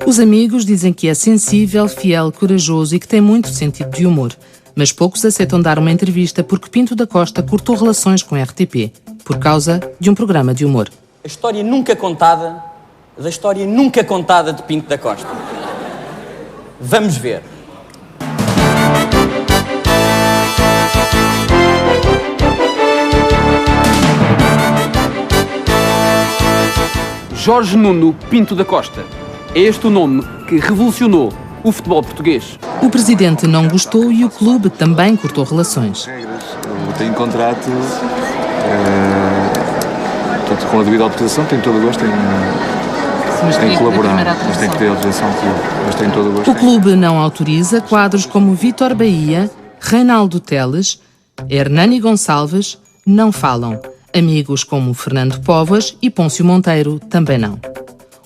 Os amigos dizem que é sensível, fiel, corajoso e que tem muito sentido de humor. Mas poucos aceitam dar uma entrevista porque Pinto da Costa cortou relações com a RTP, por causa de um programa de humor. A história nunca contada de Pinto da Costa. Vamos ver. Jorge Nuno Pinto da Costa. É este o nome que revolucionou o futebol português. O presidente não gostou e o clube também cortou relações. Eu tenho contrato, com a devida autorização, tenho todo o gosto em colaborar, mas tem que ter autorização do clube, mas tenho todo o gosto. O clube não autoriza quadros como Vítor Bahia, Reinaldo Teles, Hernani Gonçalves não falam. Amigos como Fernando Povas e Pôncio Monteiro também não.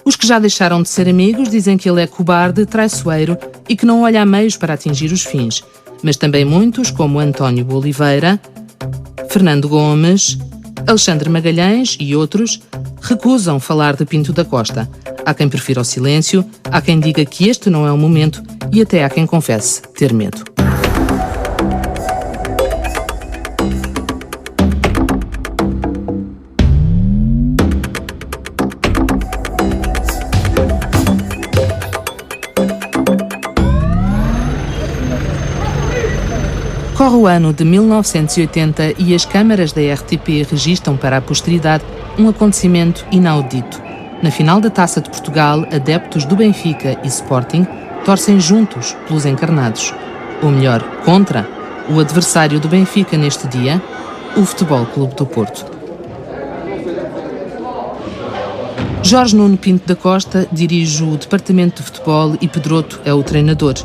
Os que já deixaram de ser amigos dizem que ele é cobarde, traiçoeiro e que não olha a meios para atingir os fins. Mas também muitos, como António Oliveira, Fernando Gomes, Alexandre Magalhães e outros, recusam falar de Pinto da Costa. Há quem prefira o silêncio, há quem diga que este não é o momento e até há quem confesse ter medo. Corre o ano de 1980 e as câmaras da RTP registram para a posteridade um acontecimento inaudito. Na final da Taça de Portugal, adeptos do Benfica e Sporting torcem juntos pelos encarnados. Ou melhor, contra o adversário do Benfica neste dia, o Futebol Clube do Porto. Jorge Nuno Pinto da Costa dirige o departamento de futebol e Pedroto é o treinador.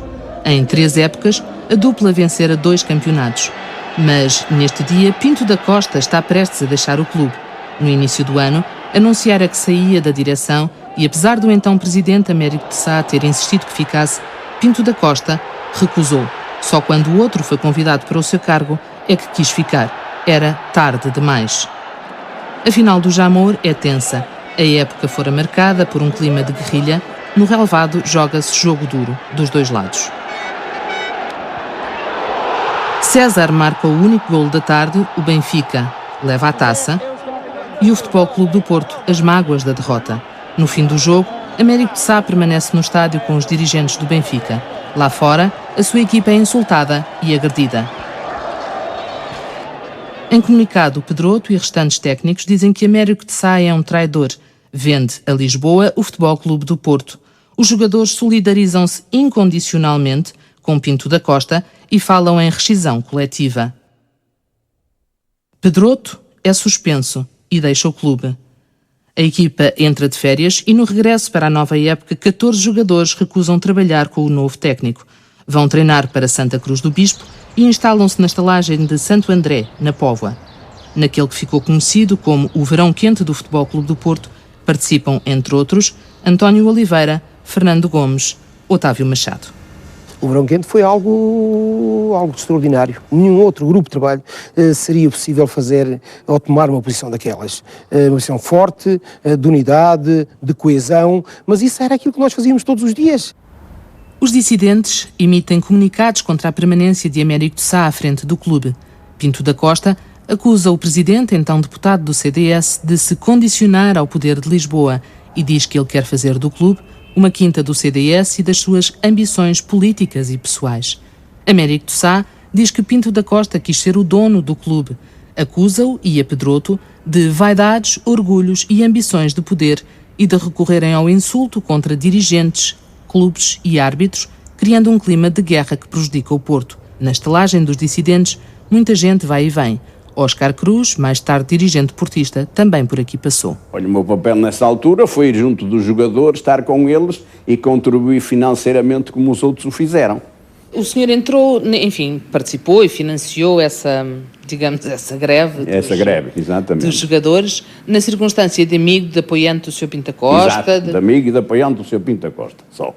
Em 3 épocas, a dupla vencera 2 campeonatos. Mas, neste dia, Pinto da Costa está prestes a deixar o clube. No início do ano, anunciara que saía da direção e, apesar do então presidente Américo de Sá ter insistido que ficasse, Pinto da Costa recusou. Só quando o outro foi convidado para o seu cargo é que quis ficar. Era tarde demais. A final do Jamor é tensa. A época fora marcada por um clima de guerrilha. No relvado joga-se jogo duro, dos 2 lados. César marca o único golo da tarde, o Benfica leva a taça e o Futebol Clube do Porto as mágoas da derrota. No fim do jogo, Américo de Sá permanece no estádio com os dirigentes do Benfica. Lá fora, a sua equipa é insultada e agredida. Em comunicado, Pedroto e restantes técnicos dizem que Américo de Sá é um traidor. Vende a Lisboa o Futebol Clube do Porto. Os jogadores solidarizam-se incondicionalmente com Pinto da Costa e falam em rescisão coletiva. Pedroto é suspenso e deixa o clube. A equipa entra de férias e no regresso para a nova época 14 jogadores recusam trabalhar com o novo técnico. Vão treinar para Santa Cruz do Bispo e instalam-se na estalagem de Santo André, na Póvoa. Naquele que ficou conhecido como o Verão Quente do Futebol Clube do Porto, participam, entre outros, António Oliveira, Fernando Gomes, Otávio Machado. O Verão Quente foi algo extraordinário. Nenhum outro grupo de trabalho seria possível fazer ou tomar uma posição daquelas. Uma posição forte, de unidade, de coesão, mas isso era aquilo que nós fazíamos todos os dias. Os dissidentes emitem comunicados contra a permanência de Américo de Sá à frente do clube. Pinto da Costa acusa o presidente, então deputado do CDS, de se condicionar ao poder de Lisboa e diz que ele quer fazer do clube uma quinta do CDS e das suas ambições políticas e pessoais. Américo de Sá diz que Pinto da Costa quis ser o dono do clube. Acusa-o e a Pedroto de vaidades, orgulhos e ambições de poder e de recorrerem ao insulto contra dirigentes, clubes e árbitros, criando um clima de guerra que prejudica o Porto. Na estalagem dos dissidentes, muita gente vai e vem. Oscar Cruz, mais tarde dirigente portista, também por aqui passou. Olha, o meu papel nessa altura foi ir junto dos jogadores, estar com eles e contribuir financeiramente como os outros o fizeram. O senhor entrou, enfim, participou e financiou essa greve. Essa greve, exatamente. Dos jogadores, na circunstância de amigo, de apoiante do Sr. Pinto da Costa. Exato, de amigo e de apoiante do Sr. Pinto da Costa, só.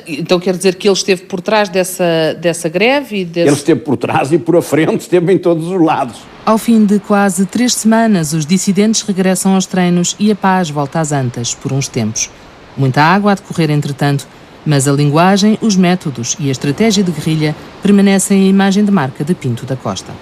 Então quer dizer que ele esteve por trás dessa greve? Ele esteve por trás e por a frente, esteve em todos os lados. Ao fim de quase 3 semanas, os dissidentes regressam aos treinos e a paz volta às antas, por uns tempos. Muita água a decorrer entretanto, mas a linguagem, os métodos e a estratégia de guerrilha permanecem a imagem de marca de Pinto da Costa.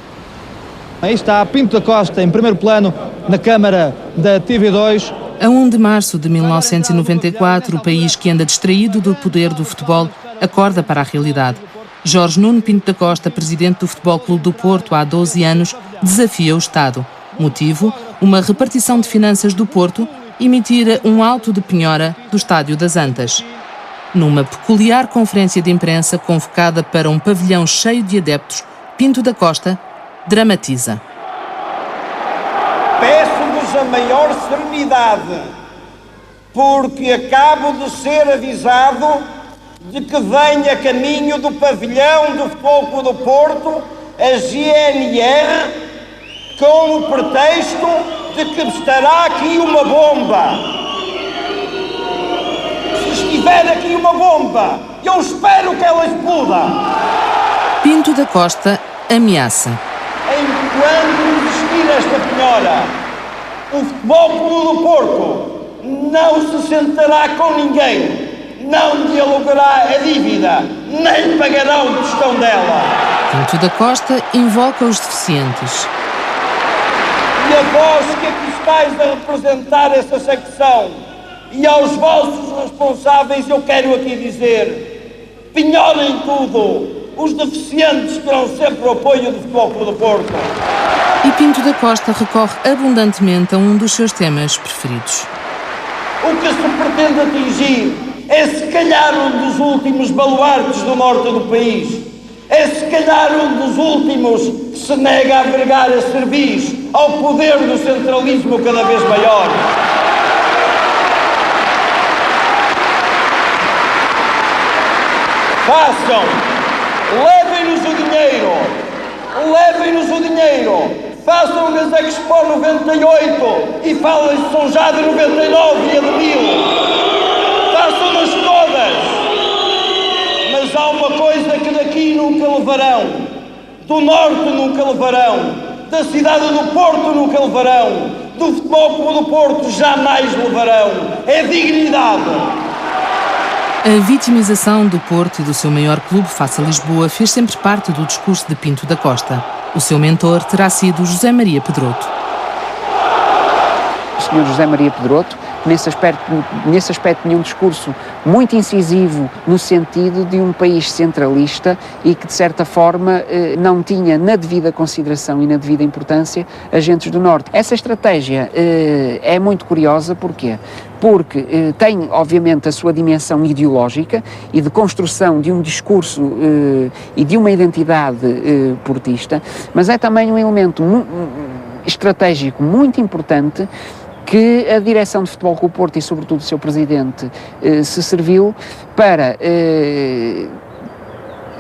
Aí está Pinto da Costa em primeiro plano na câmara da TV2. A 1 de março de 1994, o país que anda distraído do poder do futebol acorda para a realidade. Jorge Nuno Pinto da Costa, presidente do Futebol Clube do Porto há 12 anos, desafia o Estado. Motivo, uma repartição de finanças do Porto emitir um auto de penhora do Estádio das Antas. Numa peculiar conferência de imprensa convocada para um pavilhão cheio de adeptos, Pinto da Costa dramatiza. Peço-vos a maior serenidade, porque acabo de ser avisado de que vem a caminho do pavilhão do Futebol Clube do Porto a GNR com o pretexto de que estará aqui uma bomba. Se estiver aqui uma bomba, eu espero que ela exploda. Pinto da Costa ameaça. Enquanto existir esta penhora, o Futebol Clube do Porto não se sentará com ninguém, não dialogará a dívida, nem pagará o tostão dela. Pinto da Costa invoca os deficientes. E a vós que aqui estáis a representar essa secção e aos vossos responsáveis eu quero aqui dizer: penhorem tudo, os deficientes terão sempre o apoio do Futebol Clube do Porto. E Pinto da Costa recorre abundantemente a um dos seus temas preferidos. O que se pretende atingir é se calhar um dos últimos baluartes do norte do país. É se calhar um dos últimos que se nega a agregar a cerviz ao poder do centralismo cada vez maior. Façam, levem-nos o dinheiro, façam-nos a Expo 98 e falem de São Já de 99 e a de 1000. Façam-nas todas. Mas há uma coisa que daqui nunca levarão, do norte nunca levarão, da cidade do Porto nunca levarão, do Futebol Clube do Porto jamais levarão. É dignidade. A vitimização do Porto e do seu maior clube face a Lisboa fez sempre parte do discurso de Pinto da Costa. O seu mentor terá sido José Maria Pedroto. O Sr. José Maria Pedroto, nesse aspecto tinha um discurso muito incisivo no sentido de um país centralista e que, de certa forma, não tinha na devida consideração e na devida importância agentes do Norte. Essa estratégia é muito curiosa, porquê? Porque tem, obviamente, a sua dimensão ideológica e de construção de um discurso e de uma identidade portista, mas é também um elemento estratégico muito importante que a direção de Futebol Clube do Porto e, sobretudo, o seu presidente se serviu para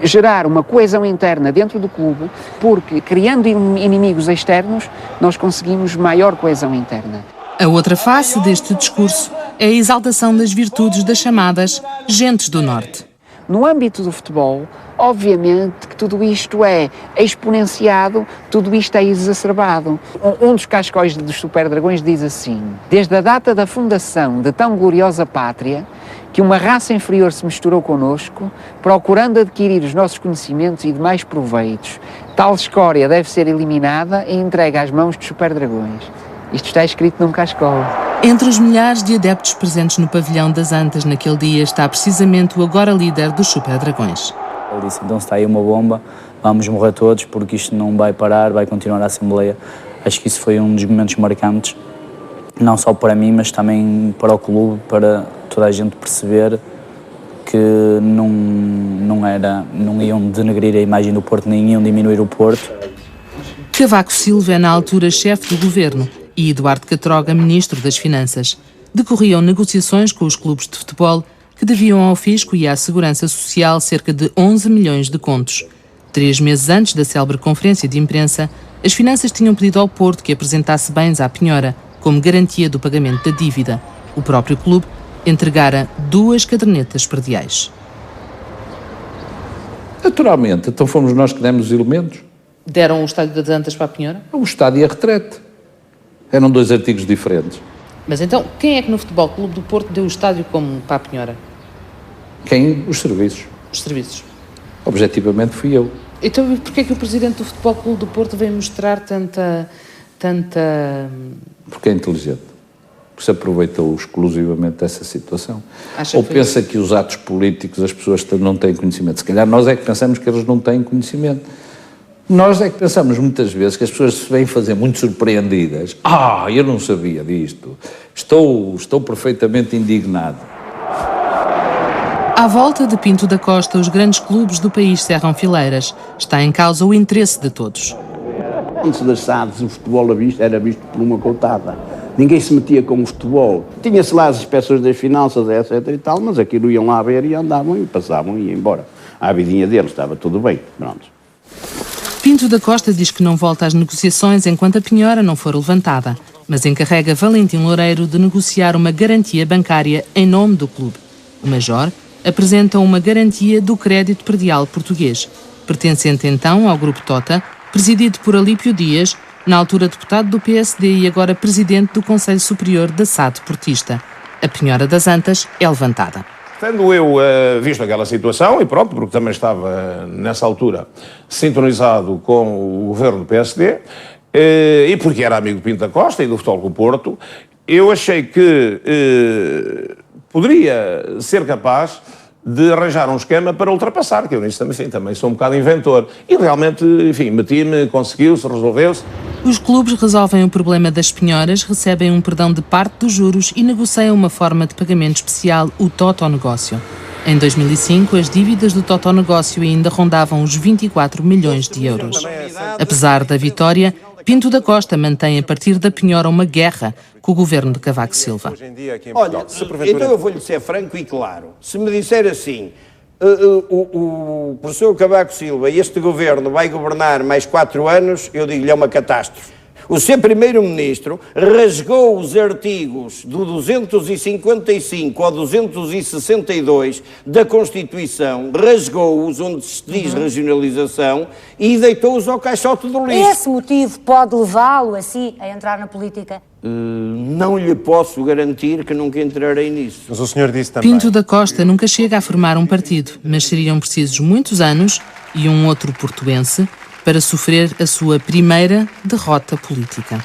gerar uma coesão interna dentro do clube, porque, criando inimigos externos, nós conseguimos maior coesão interna. A outra face deste discurso é a exaltação das virtudes das chamadas gentes do Norte. No âmbito do futebol, obviamente que tudo isto é exponenciado, tudo isto é exacerbado. Um dos cascóis dos Super Dragões diz assim: desde a data da fundação de tão gloriosa pátria, que uma raça inferior se misturou connosco, procurando adquirir os nossos conhecimentos e demais proveitos. Tal escória deve ser eliminada e entregue às mãos dos Super Dragões. Isto está escrito num cascol. Entre os milhares de adeptos presentes no pavilhão das Antas naquele dia está precisamente o agora líder dos Super Dragões. Ele disse: então se está aí uma bomba, vamos morrer todos, porque isto não vai parar, vai continuar a Assembleia. Acho que isso foi um dos momentos marcantes, não só para mim, mas também para o clube, para toda a gente perceber que não iam denegrir a imagem do Porto, nem iam diminuir o Porto. Cavaco Silva é na altura chefe do governo e Eduardo Catroga ministro das Finanças. Decorriam negociações com os clubes de futebol que deviam ao Fisco e à Segurança Social cerca de 11 milhões de contos. 3 meses antes da célebre conferência de imprensa, as finanças tinham pedido ao Porto que apresentasse bens à penhora, como garantia do pagamento da dívida. O próprio clube entregara 2 cadernetas perdiais. Naturalmente, então fomos nós que demos os elementos. Deram o estádio das Antas para a penhora? O estádio e a retrete. Eram 2 artigos diferentes. Mas então, quem é que no Futebol Clube do Porto deu o estádio como para a penhora? Quem? Os serviços. Os serviços. Objetivamente fui eu. Então, porquê é que o presidente do Futebol Clube do Porto veio mostrar tanta... Porque é inteligente. Porque se aproveitou exclusivamente dessa situação. Ou que pensa que os atos políticos as pessoas não têm conhecimento. Se calhar nós é que pensamos que eles não têm conhecimento. Nós é que pensamos muitas vezes que as pessoas se vêm fazer muito surpreendidas. Eu não sabia disto. Estou perfeitamente indignado. À volta de Pinto da Costa, os grandes clubes do país cerram fileiras. Está em causa o interesse de todos. Antes das SADs, o futebol era visto por uma cotada. Ninguém se metia com o futebol. Tinha-se lá as inspeções das finanças, etc e tal, mas aquilo iam lá ver e andavam e passavam e iam embora. À vidinha deles estava tudo bem. Pronto. Pinto da Costa diz que não volta às negociações enquanto a penhora não for levantada, mas encarrega Valentim Loureiro de negociar uma garantia bancária em nome do clube. O Major apresenta uma garantia do crédito predial português, pertencente então ao Grupo Tota, presidido por Alípio Dias, na altura deputado do PSD e agora presidente do Conselho Superior da SAD Portista. A penhora das Antas é levantada. Tendo eu visto aquela situação, e pronto, porque também estava nessa altura sintonizado com o governo do PSD, e porque era amigo de Pinto da Costa e do Futebol Clube do Porto, eu achei que poderia ser capaz de arranjar um esquema para ultrapassar, que eu nisso também sou um bocado inventor. E realmente, enfim, meti-me, conseguiu-se, resolveu-se. Os clubes resolvem o problema das penhoras, recebem um perdão de parte dos juros e negociam uma forma de pagamento especial, o Totonegócio. Em 2005, as dívidas do Totonegócio ainda rondavam os 24 milhões de euros. Apesar da vitória, Pinto da Costa mantém a partir da penhora uma guerra com o governo de Cavaco Silva. Olha, então eu vou-lhe ser franco e claro. Se me disser assim, o professor Cavaco Silva e este governo vai governar mais 4 anos, eu digo-lhe é uma catástrofe. O seu primeiro-ministro rasgou os artigos do 255 ao 262 da Constituição, rasgou-os onde se diz regionalização e deitou-os ao caixote do lixo. Esse motivo pode levá-lo, assim, a entrar na política? Não lhe posso garantir que nunca entrarei nisso. Mas o senhor disse também... Pinto da Costa nunca chega a formar um partido, mas seriam precisos muitos anos e um outro portuense para sofrer a sua primeira derrota política.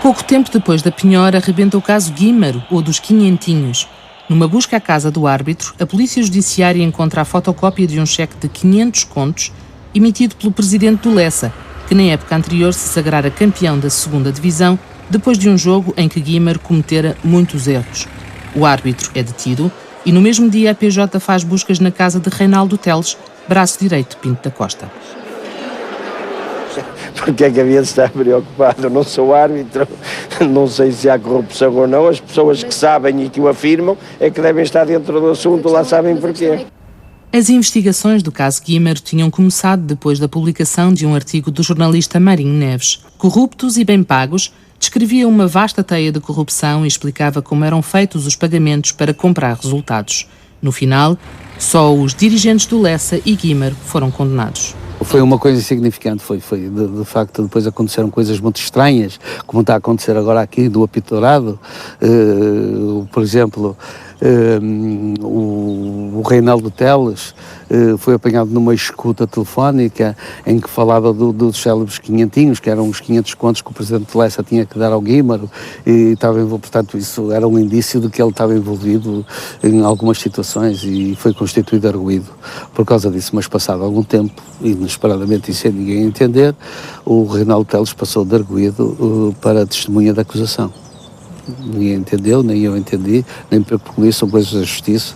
Pouco tempo depois da penhora, arrebenta o caso Guímaro, ou dos Quinhentinhos. Numa busca à casa do árbitro, a Polícia Judiciária encontra a fotocópia de um cheque de 500 contos emitido pelo presidente do Lessa, que na época anterior se sagrara campeão da 2ª Divisão, depois de um jogo em que Guímaro cometera muitos erros. O árbitro é detido e no mesmo dia a PJ faz buscas na casa de Reinaldo Teles, braço direito de Pinto da Costa. Porque é que havia de estar preocupado? Eu não sou árbitro, não sei se há corrupção ou não. As pessoas que sabem e que o afirmam é que devem estar dentro do assunto, lá sabem porquê. As investigações do caso Guímaro tinham começado depois da publicação de um artigo do jornalista Marinho Neves. Corruptos e bem pagos, descrevia uma vasta teia de corrupção e explicava como eram feitos os pagamentos para comprar resultados. No final, só os dirigentes do Lessa e Guímaro foram condenados. Foi uma coisa insignificante, de facto depois aconteceram coisas muito estranhas, como está a acontecer agora aqui do apito dourado, por exemplo, o Reinaldo Teles foi apanhado numa escuta telefónica em que falava dos célebres quinhentinhos, que eram os 500 contos que o presidente de Lessa tinha que dar ao Guímaro, e estava envolvido, portanto isso era um indício de que ele estava envolvido em algumas situações e foi constituído arguido por causa disso. Mas passado algum tempo, inesperadamente e sem ninguém entender, o Reinaldo Teles passou de arguido para testemunha da acusação. Ninguém entendeu, nem eu entendi, nem me preocupo com isso, são coisas da justiça.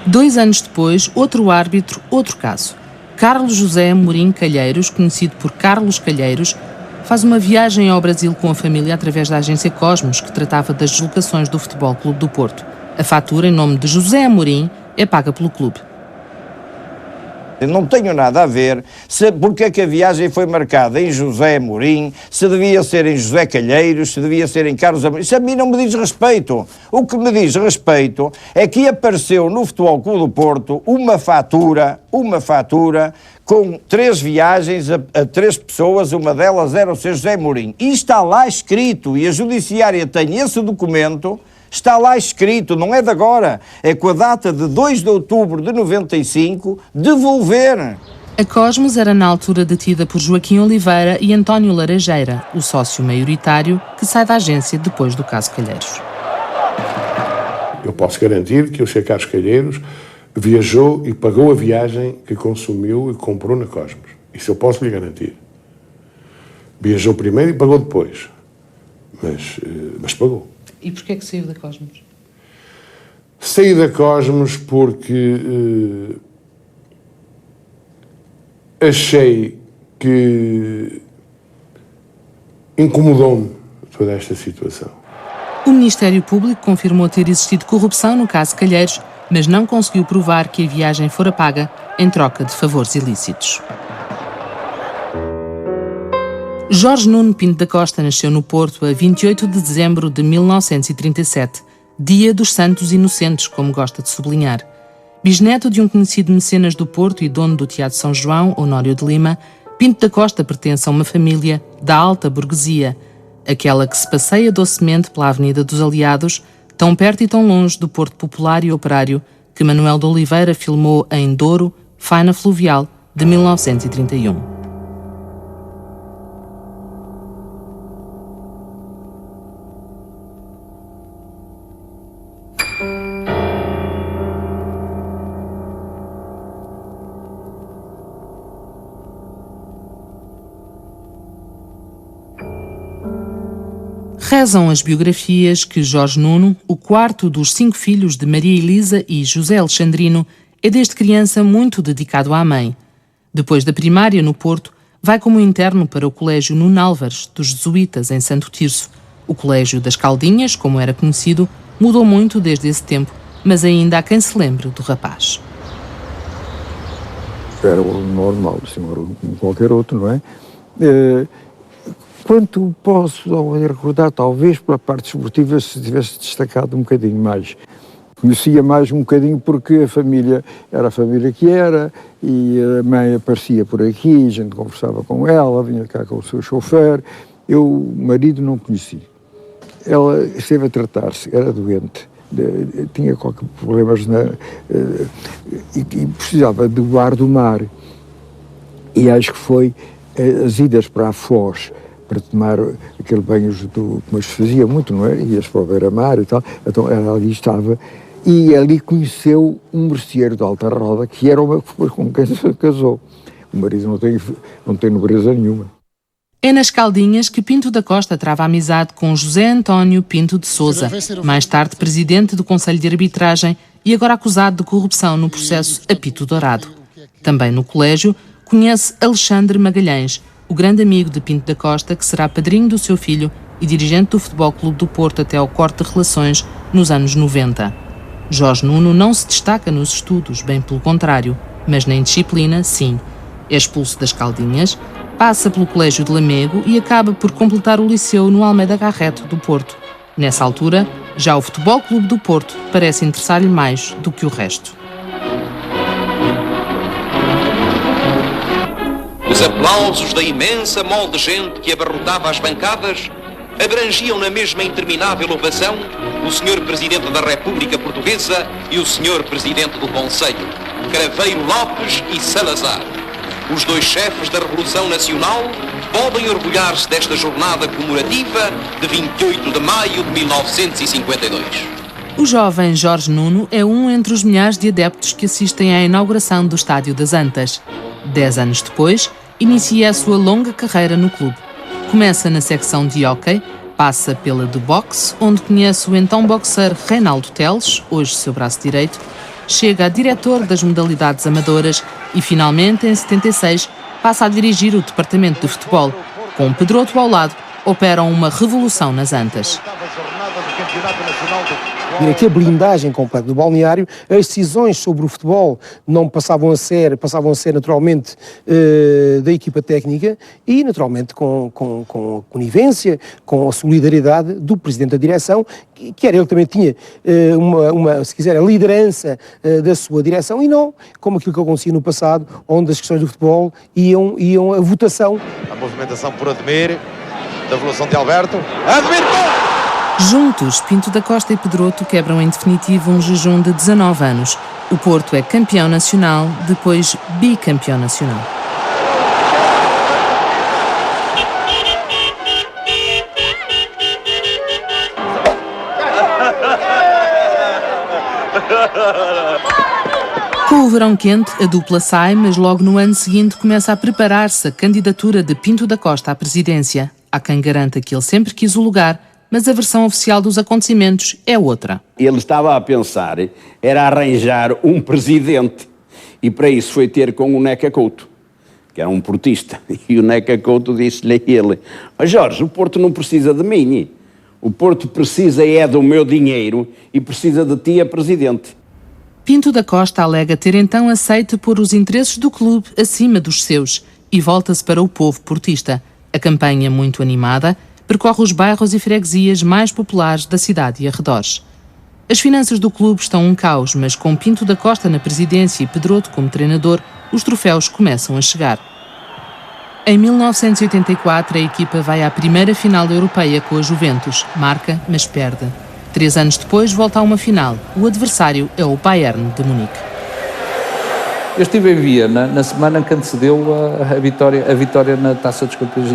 2 anos depois, outro árbitro, outro caso. Carlos José Amorim Calheiros, conhecido por Carlos Calheiros, faz uma viagem ao Brasil com a família através da agência Cosmos, que tratava das deslocações do Futebol Clube do Porto. A fatura, em nome de José Amorim, é paga pelo clube. Não tenho nada a ver porque é que a viagem foi marcada em José Amorim, se devia ser em José Calheiros, se devia ser em Carlos Amorim. Isso a mim não me diz respeito. O que me diz respeito é que apareceu no Futebol Clube do Porto uma fatura com 3 viagens a 3 pessoas, uma delas era o Sr. José Amorim. E está lá escrito, e a Judiciária tem esse documento. Está lá escrito, não é de agora, é com a data de 2 de outubro de 95, devolver. A Cosmos era na altura detida por Joaquim Oliveira e António Laranjeira, o sócio maioritário que sai da agência depois do caso Calheiros. Eu posso garantir que o Sr. Carlos Calheiros viajou e pagou a viagem que consumiu e comprou na Cosmos. Isso eu posso lhe garantir. Viajou primeiro e pagou depois, mas pagou. E porquê é que saiu da Cosmos? Saí da Cosmos porque achei que incomodou-me toda esta situação. O Ministério Público confirmou ter existido corrupção no caso Calheiros, mas não conseguiu provar que a viagem fora paga em troca de favores ilícitos. Jorge Nuno Pinto da Costa nasceu no Porto a 28 de dezembro de 1937, dia dos Santos Inocentes, como gosta de sublinhar. Bisneto de um conhecido mecenas do Porto e dono do Teatro São João, Honório de Lima, Pinto da Costa pertence a uma família da alta burguesia, aquela que se passeia docemente pela Avenida dos Aliados, tão perto e tão longe do Porto Popular e Operário, que Manuel de Oliveira filmou em Douro, Faina Fluvial, de 1931. Rezam as biografias que Jorge Nuno, o quarto dos 5 filhos de Maria Elisa e José Alexandrino, é desde criança muito dedicado à mãe. Depois da primária no Porto, vai como interno para o Colégio Nuno Álvares, dos Jesuítas, em Santo Tirso. O Colégio das Caldinhas, como era conhecido, mudou muito desde esse tempo, mas ainda há quem se lembre do rapaz. Era o normal, senhor, como qualquer outro, não é? Quanto posso recordar, talvez pela parte esportiva, se tivesse destacado um bocadinho mais. Conhecia mais um bocadinho porque a família era a família que era, e a mãe aparecia por aqui, a gente conversava com ela, vinha cá com o seu chofer. Eu, o marido, não conheci. Ela esteve a tratar-se, era doente, tinha qualquer problemas e precisava do ar do mar. E acho que foi as idas para a Foz, para tomar aquele banho como se fazia muito, não é? Ias para o beira-mar e tal, então ela ali estava, e ali conheceu um merceeiro de alta roda, que era uma com quem se casou. O marido não tem nobreza nenhuma. É nas Caldinhas que Pinto da Costa trava amizade com José António Pinto de Sousa, mais tarde presidente do Conselho de Arbitragem e agora acusado de corrupção no processo Apito Dourado. Também no colégio conhece Alexandre Magalhães, o grande amigo de Pinto da Costa, que será padrinho do seu filho e dirigente do Futebol Clube do Porto até ao corte de relações nos anos 90. Jorge Nuno não se destaca nos estudos, bem pelo contrário, mas na indisciplina, sim. É expulso das Caldinhas, passa pelo Colégio de Lamego e acaba por completar o liceu no Almeida Garrett do Porto. Nessa altura, já o Futebol Clube do Porto parece interessar-lhe mais do que o resto. Os aplausos da imensa mole de gente que abarrotava as bancadas abrangiam na mesma interminável ovação o Sr. Presidente da República Portuguesa e o Sr. Presidente do Conselho, Craveiro Lopes e Salazar. Os 2 chefes da Revolução Nacional podem orgulhar-se desta jornada comemorativa de 28 de maio de 1952. O jovem Jorge Nuno é um entre os milhares de adeptos que assistem à inauguração do Estádio das Antas. 10 anos depois, inicia a sua longa carreira no clube. Começa na secção de hóquei, passa pela do boxe, onde conhece o então boxer Reinaldo Teles, hoje seu braço direito, chega a diretor das modalidades amadoras e, finalmente, em 76, passa a dirigir o departamento de futebol. Com Pedroto ao lado, operam uma revolução nas Antas. Que a blindagem completa do balneário, as decisões sobre o futebol não passavam a ser naturalmente da equipa técnica e naturalmente com a conivência, com a solidariedade do presidente da direção, que era ele que também tinha se quiser, a liderança da sua direção e não como aquilo que acontecia no passado, onde as questões do futebol iam a votação. A movimentação por Ademir, da evolução de Alberto. Ademir! Juntos, Pinto da Costa e Pedroto quebram em definitivo um jejum de 19 anos. O Porto é campeão nacional, depois bicampeão nacional. Com o verão quente, a dupla sai, mas logo no ano seguinte começa a preparar-se a candidatura de Pinto da Costa à presidência. Há quem garanta que ele sempre quis o lugar, mas a versão oficial dos acontecimentos é outra. Ele estava a pensar, era arranjar um presidente, e para isso foi ter com o Neca Couto, que era um portista, e o Neca Couto disse-lhe a ele: Jorge, o Porto não precisa de mim, o Porto precisa do meu dinheiro e precisa de ti a presidente. Pinto da Costa alega ter então aceito pôr os interesses do clube acima dos seus e volta-se para o povo portista. A campanha, muito animada, percorre os bairros e freguesias mais populares da cidade e arredores. As finanças do clube estão um caos, mas com Pinto da Costa na presidência e Pedroto como treinador, os troféus começam a chegar. Em 1984, a equipa vai à primeira final europeia com a Juventus. Marca, mas perde. 3 anos depois, volta a uma final. O adversário é o Bayern de Munique. Eu estive em Viena na semana que antecedeu a vitória na Taça dos Campeões.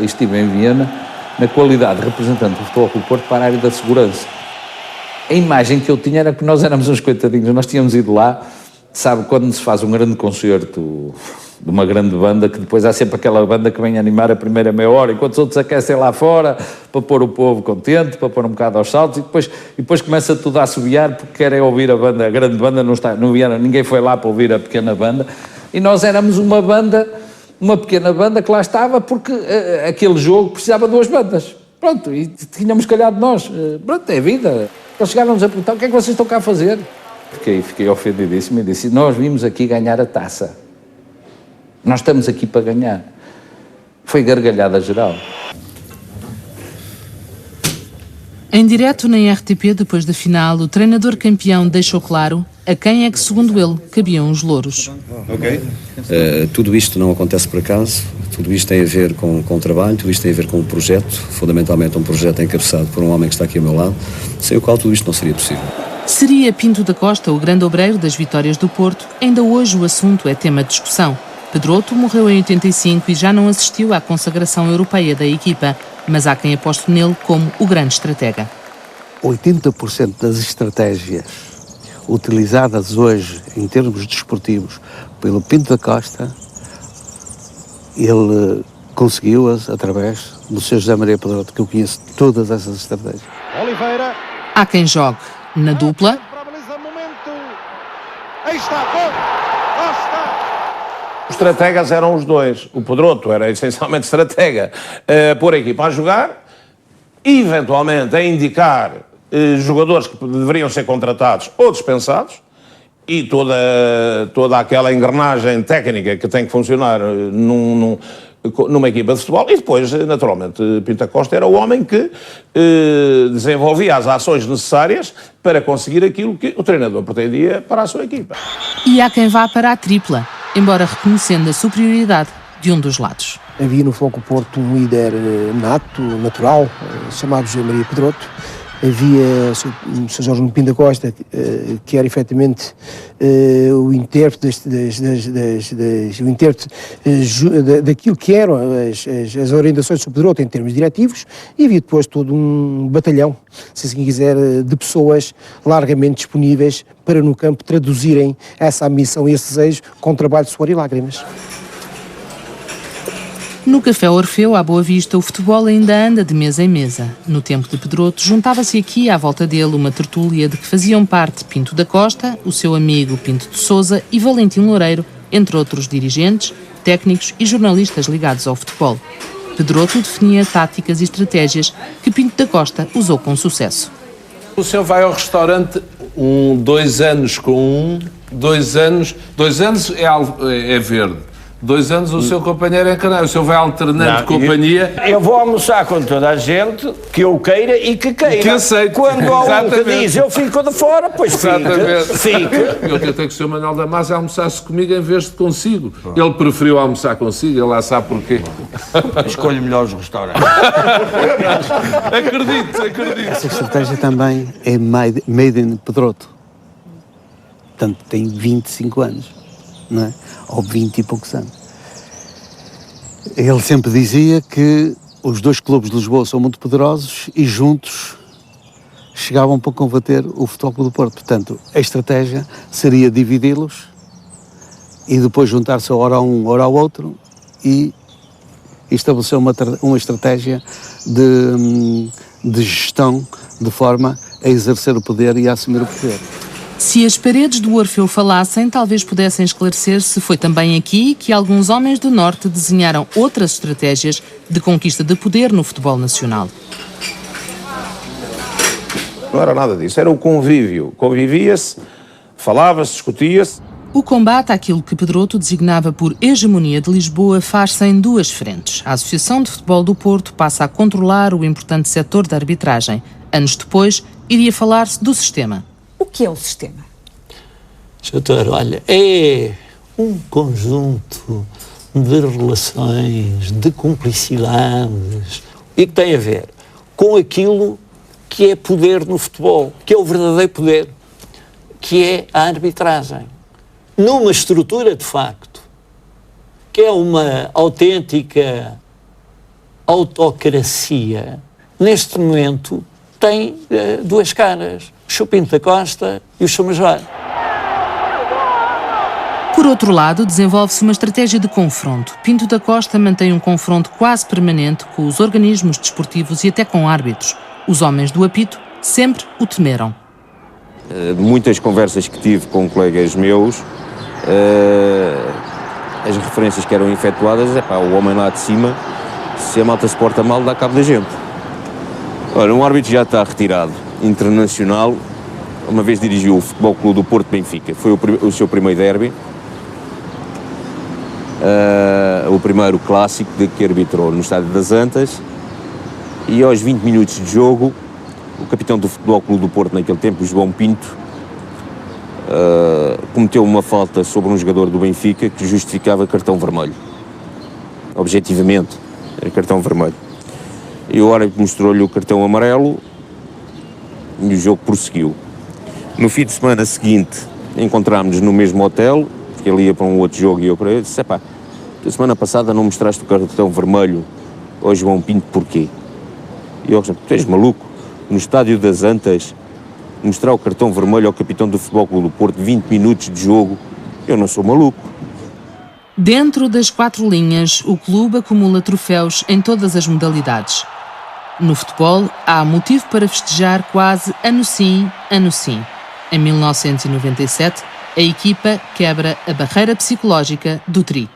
Estive em Viena na qualidade de representante do Futebol Clube Porto para a área da segurança. A imagem que eu tinha era que nós éramos uns coitadinhos, nós tínhamos ido lá, sabe, quando se faz um grande concerto de uma grande banda, que depois há sempre aquela banda que vem animar a primeira meia hora, enquanto os outros aquecem lá fora, para pôr o povo contente, para pôr um bocado aos saltos, e depois começa tudo a assobiar, porque querem ouvir a banda, a grande banda não vieram, ninguém foi lá para ouvir a pequena banda, e nós éramos uma pequena banda que lá estava, porque aquele jogo precisava de 2 bandas, pronto, e tínhamos calhado nós, pronto, é vida. Eles chegaram-nos a perguntar: o que é que vocês estão cá a fazer? Fiquei ofendidíssimo e disse: nós vimos aqui ganhar a taça. Nós estamos aqui para ganhar. Foi gargalhada geral. Em direto na RTP, depois da final, o treinador campeão deixou claro a quem é que, segundo ele, cabiam os louros. Tudo isto não acontece por acaso, tudo isto tem a ver com o trabalho, tudo isto tem a ver com o projeto, fundamentalmente um projeto encabeçado por um homem que está aqui ao meu lado, sem o qual tudo isto não seria possível. Seria Pinto da Costa o grande obreiro das vitórias do Porto? Ainda hoje o assunto é tema de discussão. Pedroto morreu em 85 e já não assistiu à consagração europeia da equipa, mas há quem aposte nele como o grande estratega. 80% das estratégias utilizadas hoje em termos desportivos pelo Pinto da Costa, ele conseguiu-as através do Sr. José Maria Pedroto, que eu conheço todas essas estratégias. Oliveira. Há quem jogue na dupla. Aí está, Costa. Os estrategas eram os dois. O Pedroto era essencialmente estratega, pôr a equipa a jogar, eventualmente a indicar jogadores que deveriam ser contratados ou dispensados, e toda aquela engrenagem técnica que tem que funcionar numa equipa de futebol. E depois, naturalmente, Pinto da Costa era o homem que desenvolvia as ações necessárias para conseguir aquilo que o treinador pretendia para a sua equipa. E há quem vá para a tripla, embora reconhecendo a superioridade de um dos lados. Havia no Futebol Clube Porto um líder nato, natural, chamado José Maria Pedroto. Havia o Sr. Jorge Pinto da Costa, que era efetivamente o intérprete daquilo que eram as orientações do Pedroto em termos diretivos, e havia depois todo um batalhão, se assim quiser, de pessoas largamente disponíveis para no campo traduzirem essa ambição e esse desejo com trabalho de suor e lágrimas. No Café Orfeu, à Boa Vista, o futebol ainda anda de mesa em mesa. No tempo de Pedroto, juntava-se aqui à volta dele uma tertúlia de que faziam parte Pinto da Costa, o seu amigo Pinto de Sousa e Valentim Loureiro, entre outros dirigentes, técnicos e jornalistas ligados ao futebol. Pedroto definia táticas e estratégias que Pinto da Costa usou com sucesso. O senhor vai ao restaurante 2 anos com 2 anos é verde. 2 anos o seu companheiro é canário. O senhor vai alternando de companhia. Eu vou almoçar com toda a gente que eu queira e que queira. Que aceito. Quando há um que diz eu fico de fora, pois fica. Eu tentei que o senhor Manuel Damasio almoçasse comigo em vez de consigo. Ele preferiu almoçar consigo, ele lá sabe porquê. Escolho melhor os restaurantes. Acredito. Essa estratégia também é made in Pedroto. Portanto, tem 25 anos, não é? Ou 20 e poucos anos. Ele sempre dizia que os 2 clubes de Lisboa são muito poderosos e juntos chegavam para combater o Futebol Clube do Porto. Portanto, a estratégia seria dividi-los e depois juntar-se hora a um, hora ao outro e estabelecer uma estratégia de gestão de forma a exercer o poder e a assumir o poder. Se as paredes do Orfeu falassem, talvez pudessem esclarecer se foi também aqui que alguns homens do Norte desenharam outras estratégias de conquista de poder no futebol nacional. Não era nada disso, era o convívio. Convivia-se, falava-se, discutia-se. O combate àquilo que Pedroto designava por hegemonia de Lisboa faz-se em 2 frentes. A Associação de Futebol do Porto passa a controlar o importante setor da arbitragem. Anos depois, iria falar-se do sistema. O que é o sistema? Doutor, olha, é um conjunto de relações, de cumplicidades e que tem a ver com aquilo que é poder no futebol, que é o verdadeiro poder, que é a arbitragem. Numa estrutura, de facto, que é uma autêntica autocracia, neste momento tem 2 caras. O Sr. Pinto da Costa e o Sr. Major. Por outro lado, desenvolve-se uma estratégia de confronto. Pinto da Costa mantém um confronto quase permanente com os organismos desportivos e até com árbitros. Os homens do apito sempre o temeram. Muitas conversas que tive com colegas meus, as referências que eram efetuadas, o homem lá de cima, se a malta se porta mal, dá cabo da gente. Ora, um árbitro já está retirado, internacional, uma vez dirigiu o Futebol Clube do Porto Benfica, foi o seu primeiro derby, o primeiro clássico de que arbitrou no Estádio das Antas, e aos 20 minutos de jogo, o capitão do Futebol Clube do Porto naquele tempo, o João Pinto, cometeu uma falta sobre um jogador do Benfica que justificava cartão vermelho. Objetivamente, era cartão vermelho. E o árbitro mostrou-lhe o cartão amarelo e o jogo prosseguiu. No fim de semana seguinte, encontrámos-nos no mesmo hotel, porque ele ia para um outro jogo e eu para ele. Disse, a semana passada não mostraste o cartão vermelho ao João Pinto, porquê? E eu disse, tu és maluco? No Estádio das Antas, mostrar o cartão vermelho ao capitão do Futebol Clube do Porto, 20 minutos de jogo, eu não sou maluco. Dentro das 4 linhas, o clube acumula troféus em todas as modalidades. No futebol, há motivo para festejar quase ano sim, ano sim. Em 1997, a equipa quebra a barreira psicológica do Tri.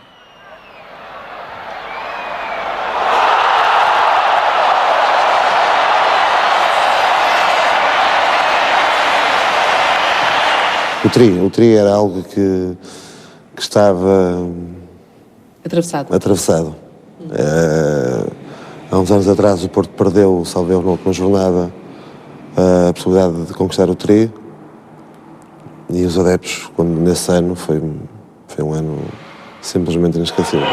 O Tri era algo que estava atravessado. Há uns anos atrás o Porto perdeu, salvo erro, na última jornada, a possibilidade de conquistar o Tri, e os adeptos, quando nesse ano, foi um ano simplesmente inesquecível.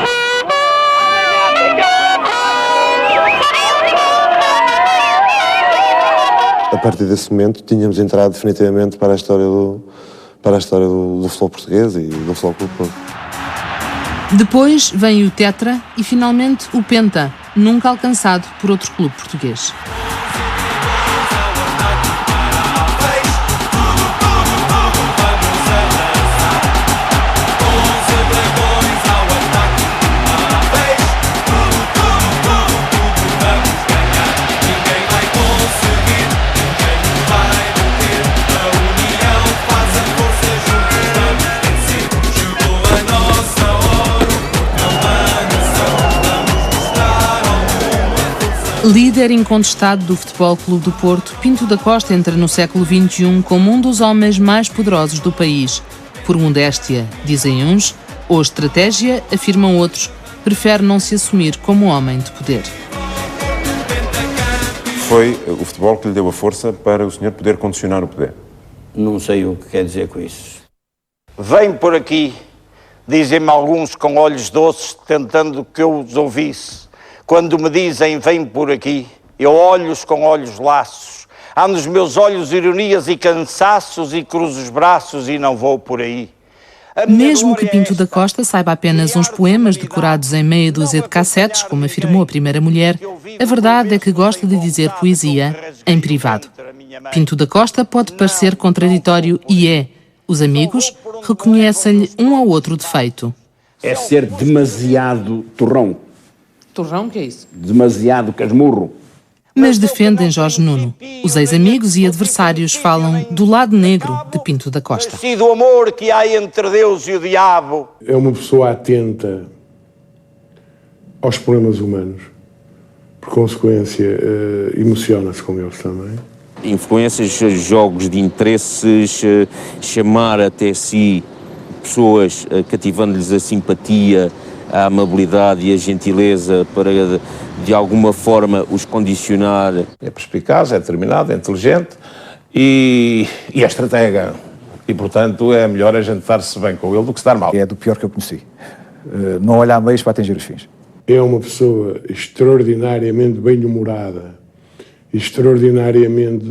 A partir desse momento tínhamos entrado definitivamente para a história do futebol português e do Futebol Clube do Porto. Depois vem o Tetra e finalmente o Penta, nunca alcançado por outro clube português. Líder incontestado do Futebol Clube do Porto, Pinto da Costa entra no século XXI como um dos homens mais poderosos do país. Por modéstia, dizem uns, ou estratégia, afirmam outros, prefere não se assumir como homem de poder. Foi o futebol que lhe deu a força para o senhor poder condicionar o poder? Não sei o que quer dizer com isso. Vem por aqui, dizem-me alguns com olhos doces, tentando que eu os ouvisse. Quando me dizem vem por aqui, eu olho-os com olhos laços. Há nos meus olhos ironias e cansaços e cruzo os braços e não vou por aí. Mesmo que Pinto da Costa saiba apenas uns poemas decorados em meia dúzia de cassetes, como afirmou a primeira mulher, a verdade é que gosta de dizer poesia em privado. Pinto da Costa pode parecer contraditório e é. Os amigos reconhecem-lhe um ou outro defeito. É ser demasiado torrão. Torrão, que é isso? Demasiado casmurro. Mas defendem Jorge Nuno. Os ex-amigos e adversários falam do lado negro de Pinto da Costa. E do amor que há entre Deus e o diabo. É uma pessoa atenta aos problemas humanos. Por consequência, emociona-se com eles também. Influências, jogos de interesses, chamar até si pessoas, cativando-lhes a simpatia, a amabilidade e a gentileza para, de alguma forma, os condicionar. É perspicaz, é determinado, é inteligente e é estratega. E, portanto, é melhor a gente estar-se bem com ele do que estar mal. É do pior que eu conheci. Não olhar meios para atingir os fins. É uma pessoa extraordinariamente bem-humorada, extraordinariamente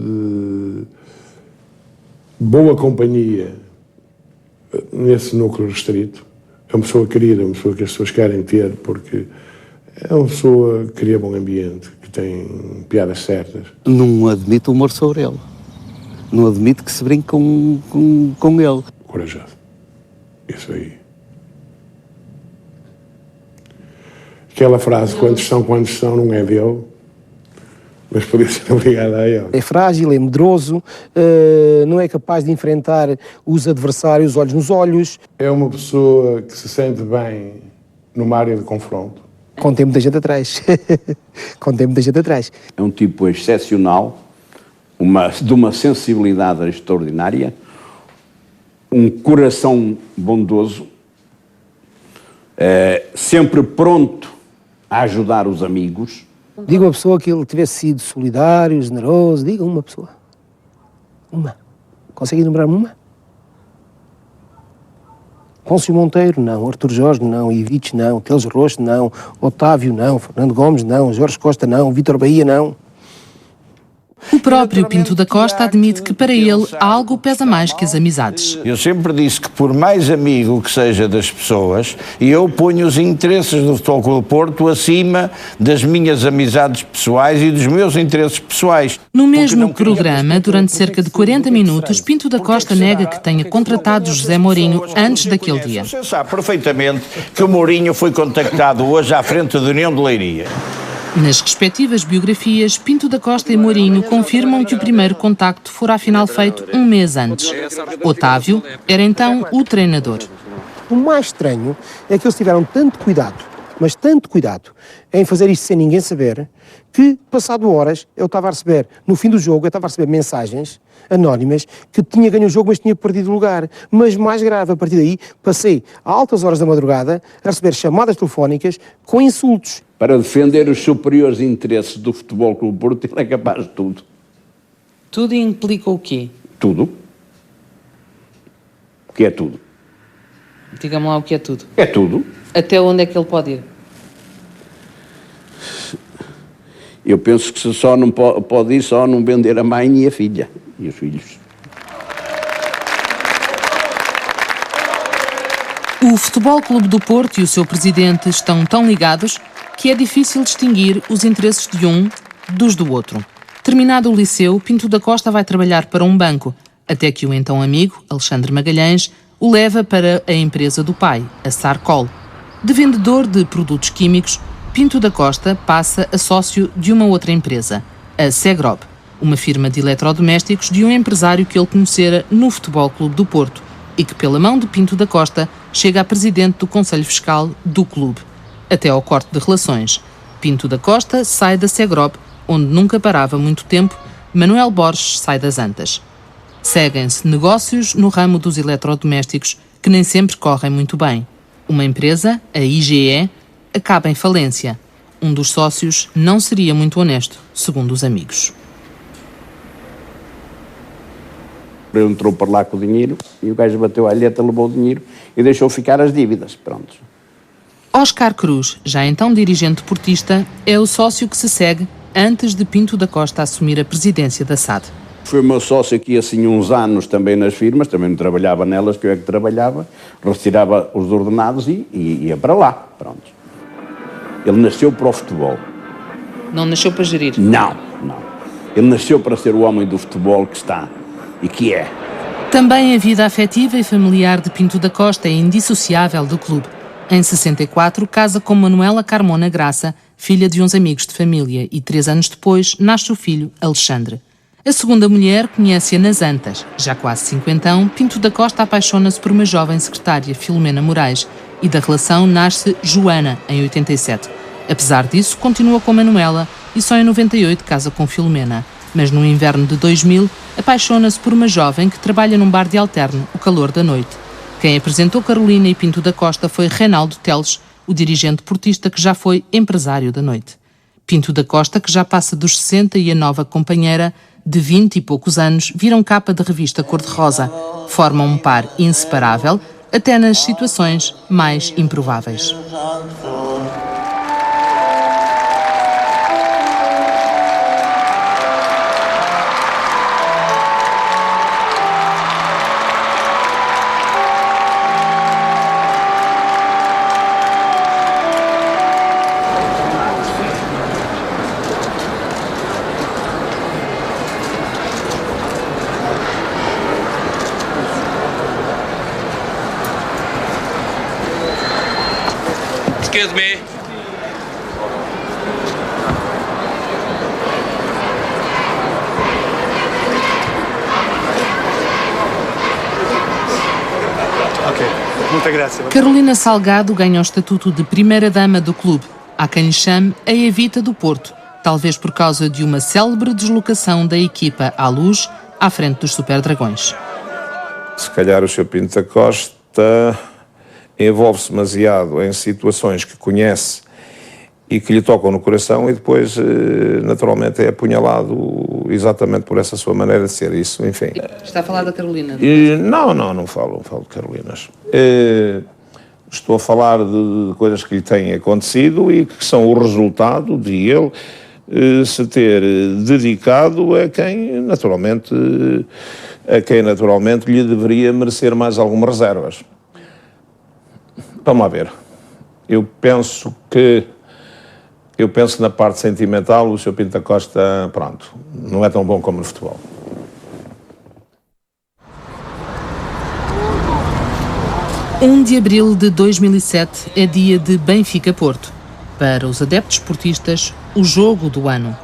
boa companhia nesse núcleo restrito. É uma pessoa querida, uma pessoa que as pessoas querem ter, porque é uma pessoa que cria bom ambiente, que tem piadas certas. Não admite humor sobre ele. Não admite que se brinque com ele. Corajoso. Isso aí. Aquela frase, quantos são, não é dele, mas podia ser obrigado a ele. É frágil, é medroso, não é capaz de enfrentar os adversários olhos nos olhos. É uma pessoa que se sente bem numa área de confronto. Contém muita gente atrás. Contém muita gente atrás. É um tipo excepcional, de uma sensibilidade extraordinária, um coração bondoso, sempre pronto a ajudar os amigos. Diga uma pessoa que ele tivesse sido solidário, generoso, diga uma pessoa. Uma. Consegue enumerar uma? Pôncio Monteiro, não. Artur Jorge, não. Ivites, não. Teles Rosto, não. Otávio, não. Fernando Gomes, não. Jorge Costa, não. Vítor Bahia, não. O próprio Pinto da Costa admite que para ele algo pesa mais que as amizades. Eu sempre disse que por mais amigo que seja das pessoas, eu ponho os interesses do Futebol Clube do Porto acima das minhas amizades pessoais e dos meus interesses pessoais. No mesmo programa, durante cerca de 40 minutos, Pinto da Costa nega que tenha contratado José Mourinho antes daquele dia. Você sabe perfeitamente que o Mourinho foi contactado hoje à frente da União de Leiria. Nas respectivas biografias, Pinto da Costa e Mourinho confirmam que o primeiro contacto fora afinal feito um mês antes. Otávio era então o treinador. O mais estranho é que eles tiveram tanto cuidado, mas tanto cuidado, em fazer isto sem ninguém saber, que, passado horas, eu estava a receber, no fim do jogo, eu estava a receber mensagens anónimas que tinha ganho o jogo, mas tinha perdido o lugar. Mas mais grave, a partir daí, passei a altas horas da madrugada a receber chamadas telefónicas com insultos. Para defender os superiores interesses do Futebol Clube do Porto, ele é capaz de tudo. Tudo implica o quê? Tudo. O que é tudo? Diga-me lá o que é tudo. É tudo. Até onde é que ele pode ir? Eu penso que só não pode ir só não vender a mãe e a filha. E os filhos. O Futebol Clube do Porto e o seu presidente estão tão ligados que é difícil distinguir os interesses de um dos do outro. Terminado o liceu, Pinto da Costa vai trabalhar para um banco, até que o então amigo, Alexandre Magalhães, o leva para a empresa do pai, a Sarcol. De vendedor de produtos químicos, Pinto da Costa passa a sócio de uma outra empresa, a Segrob, uma firma de eletrodomésticos de um empresário que ele conhecera no Futebol Clube do Porto e que, pela mão de Pinto da Costa, chega a presidente do Conselho Fiscal do clube. Até ao corte de relações. Pinto da Costa sai da Segrop, onde nunca parava muito tempo. Manuel Borges sai das Antas. Seguem-se negócios no ramo dos eletrodomésticos que nem sempre correm muito bem. Uma empresa, a IGE, acaba em falência. Um dos sócios não seria muito honesto, segundo os amigos. Ele entrou para lá com o dinheiro e o gajo bateu a alheta, levou o dinheiro e deixou ficar as dívidas. Pronto. Oscar Cruz, já então dirigente portista, é o sócio que se segue antes de Pinto da Costa assumir a presidência da SAD. Foi o meu sócio aqui assim uns anos também nas firmas, também não trabalhava nelas, que eu é que trabalhava, retirava os ordenados e ia para lá. Pronto. Ele nasceu para o futebol. Não nasceu para gerir? Não. Ele nasceu para ser o homem do futebol que está e que é. Também a vida afetiva e familiar de Pinto da Costa é indissociável do clube. Em 64, casa com Manuela Carmona Graça, filha de uns amigos de família, e 3 anos depois nasce o filho, Alexandre. A segunda mulher conhece-a nas Antas. Já quase cinquentão, Pinto da Costa apaixona-se por uma jovem secretária, Filomena Moraes, e da relação nasce Joana, em 87. Apesar disso, continua com Manuela e só em 98 casa com Filomena. Mas no inverno de 2000, apaixona-se por uma jovem que trabalha num bar de alterno, o Calor da Noite. Quem apresentou Carolina e Pinto da Costa foi Reinaldo Teles, o dirigente portista que já foi empresário da noite. Pinto da Costa, que já passa dos 60, e a nova companheira, de 20 e poucos anos, viram capa de revista cor-de-rosa. Formam um par inseparável, até nas situações mais improváveis. Excuse me. Carolina Salgado ganha o estatuto de primeira-dama do clube. Há quem lhe chame a Evita do Porto, talvez por causa de uma célebre deslocação da equipa à Luz, à frente dos Super Dragões. Se calhar o Sr. Pinto da Costa envolve-se demasiado em situações que conhece e que lhe tocam no coração e depois, naturalmente, é apunhalado exatamente por essa sua maneira de ser. Isso, enfim. Está a falar da Carolina? Não falo de Carolinas. Estou a falar de coisas que lhe têm acontecido e que são o resultado de ele se ter dedicado a quem naturalmente lhe deveria merecer mais algumas reservas. Vamos lá ver. Eu penso que na parte sentimental o Sr. Pinto da Costa, pronto, não é tão bom como no futebol. De abril de 2007 é dia de Benfica-Porto. Para os adeptos portistas, o jogo do ano.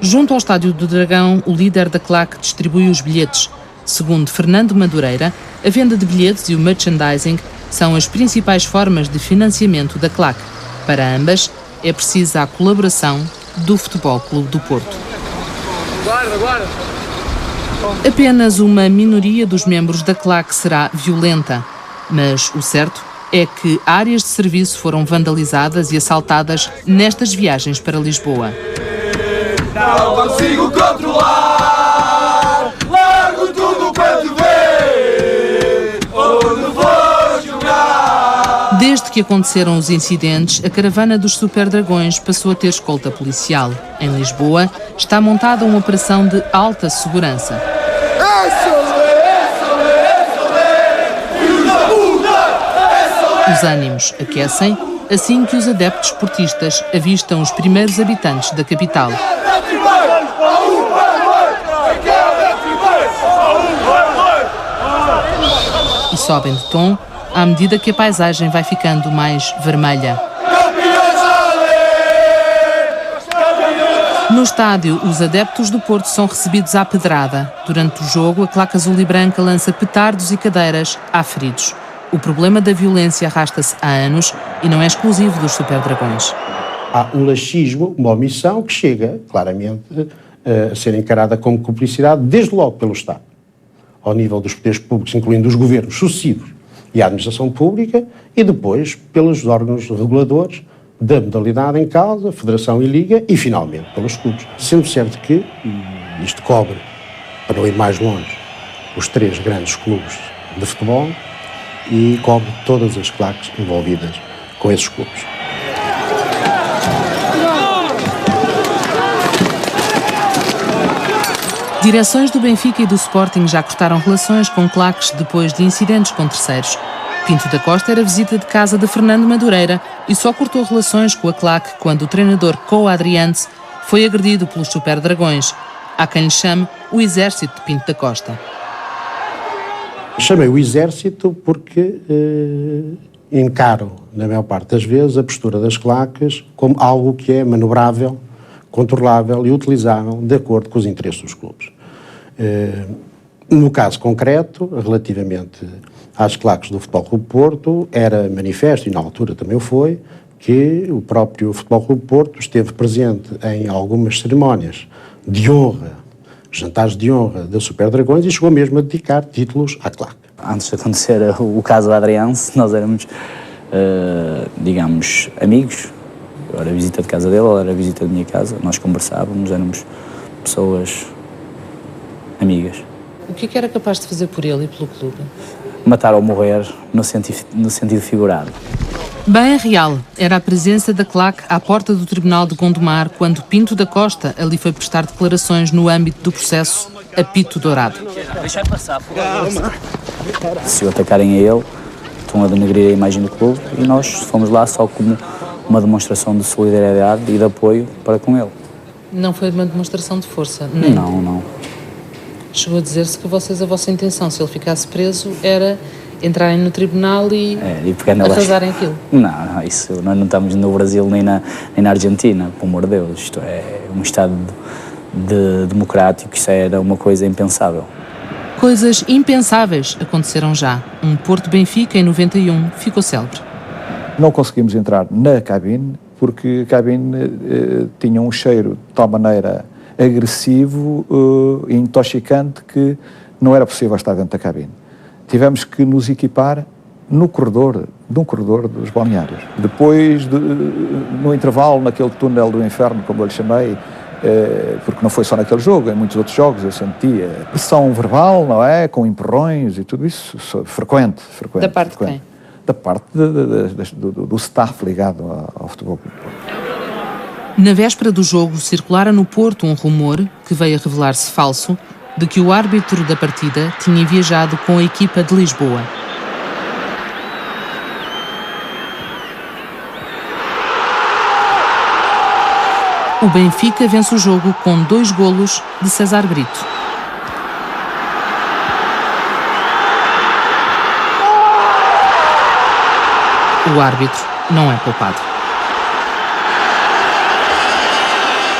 Junto ao Estádio do Dragão, o líder da claque distribui os bilhetes. Segundo Fernando Madureira, a venda de bilhetes e o merchandising são as principais formas de financiamento da claque. Para ambas, é precisa a colaboração do Futebol Clube do Porto. Apenas uma minoria dos membros da claque será violenta, mas o certo é que áreas de serviço foram vandalizadas e assaltadas nestas viagens para Lisboa. Não consigo controlar, largo tudo para te ver, onde vou jogar. Desde que aconteceram os incidentes, a caravana dos Super Dragões passou a ter escolta policial. Em Lisboa, está montada uma operação de alta segurança. Os ânimos aquecem assim que os adeptos portistas avistam os primeiros habitantes da capital. E sobem de tom à medida que a paisagem vai ficando mais vermelha. No estádio, os adeptos do Porto são recebidos à pedrada. Durante o jogo, a claque azul e branca lança petardos e cadeiras a feridos. O problema da violência arrasta-se há anos e não é exclusivo dos Super Dragões. há um laxismo, uma omissão que chega, claramente, a ser encarada como cumplicidade, desde logo pelo Estado, ao nível dos poderes públicos, incluindo os governos sucessivos e a administração pública, e depois pelos órgãos reguladores da modalidade em causa, Federação e Liga, e finalmente pelos clubes. Sendo certo que isto cobre, para não ir mais longe, os 3 grandes clubes de futebol e cobre todas as claques envolvidas com esses clubes. Direções do Benfica e do Sporting já cortaram relações com claques depois de incidentes com terceiros. Pinto da Costa era visita de casa de Fernando Madureira e só cortou relações com a claque quando o treinador Coa Adriantes foi agredido pelos Super Dragões. Há quem lhe chame o exército de Pinto da Costa. Chamei o exército porque encaro, na maior parte das vezes, a postura das claques como algo que é manobrável, controlável e utilizável de acordo com os interesses dos clubes. No caso concreto, relativamente às claques do Futebol Clube Porto, era manifesto, e na altura também o foi, que o próprio Futebol Clube Porto esteve presente em algumas cerimónias de honra, jantares de honra da Super Dragões, e chegou mesmo a dedicar títulos à claque. Antes de acontecer o caso da Adrianse, nós éramos, digamos, amigos. Eu era visita de casa dele, ele era visita de minha casa, nós conversávamos, éramos pessoas amigas. O que era capaz de fazer por ele e pelo clube? Matar ou morrer no sentido figurado. Bem real era a presença da claque à porta do Tribunal de Gondomar quando Pinto da Costa ali foi prestar declarações no âmbito do processo Apito Dourado. Deixa passar, por favor. Se o atacarem a ele, estão a denegrir a imagem do clube e nós fomos lá só como uma demonstração de solidariedade e de apoio para com ele. Não foi uma demonstração de força? Nem. Não. Chegou a dizer-se que a vossa intenção, se ele ficasse preso, era entrarem no tribunal e arrasarem aquilo. Não, isso, nós não estamos no Brasil nem na Argentina, pelo amor de Deus. Isto é um Estado democrático, isso era uma coisa impensável. Coisas impensáveis aconteceram já. Um Porto Benfica em 91 ficou célebre. Não conseguimos entrar na cabine porque a cabine tinha um cheiro de tal maneira agressivo e intoxicante que não era possível estar dentro da cabine. Tivemos que nos equipar num corredor dos balneários. Depois, no intervalo, naquele túnel do inferno, como eu lhe chamei, porque não foi só naquele jogo, em muitos outros jogos eu sentia pressão verbal, não é? Com empurrões e tudo isso, frequente. Da parte de quem? Da parte do staff ligado ao Futebol Clube Porto. Na véspera do jogo, circulara no Porto um rumor, que veio a revelar-se falso, de que o árbitro da partida tinha viajado com a equipa de Lisboa. O Benfica vence o jogo com 2 golos de César Brito. O árbitro não é poupado.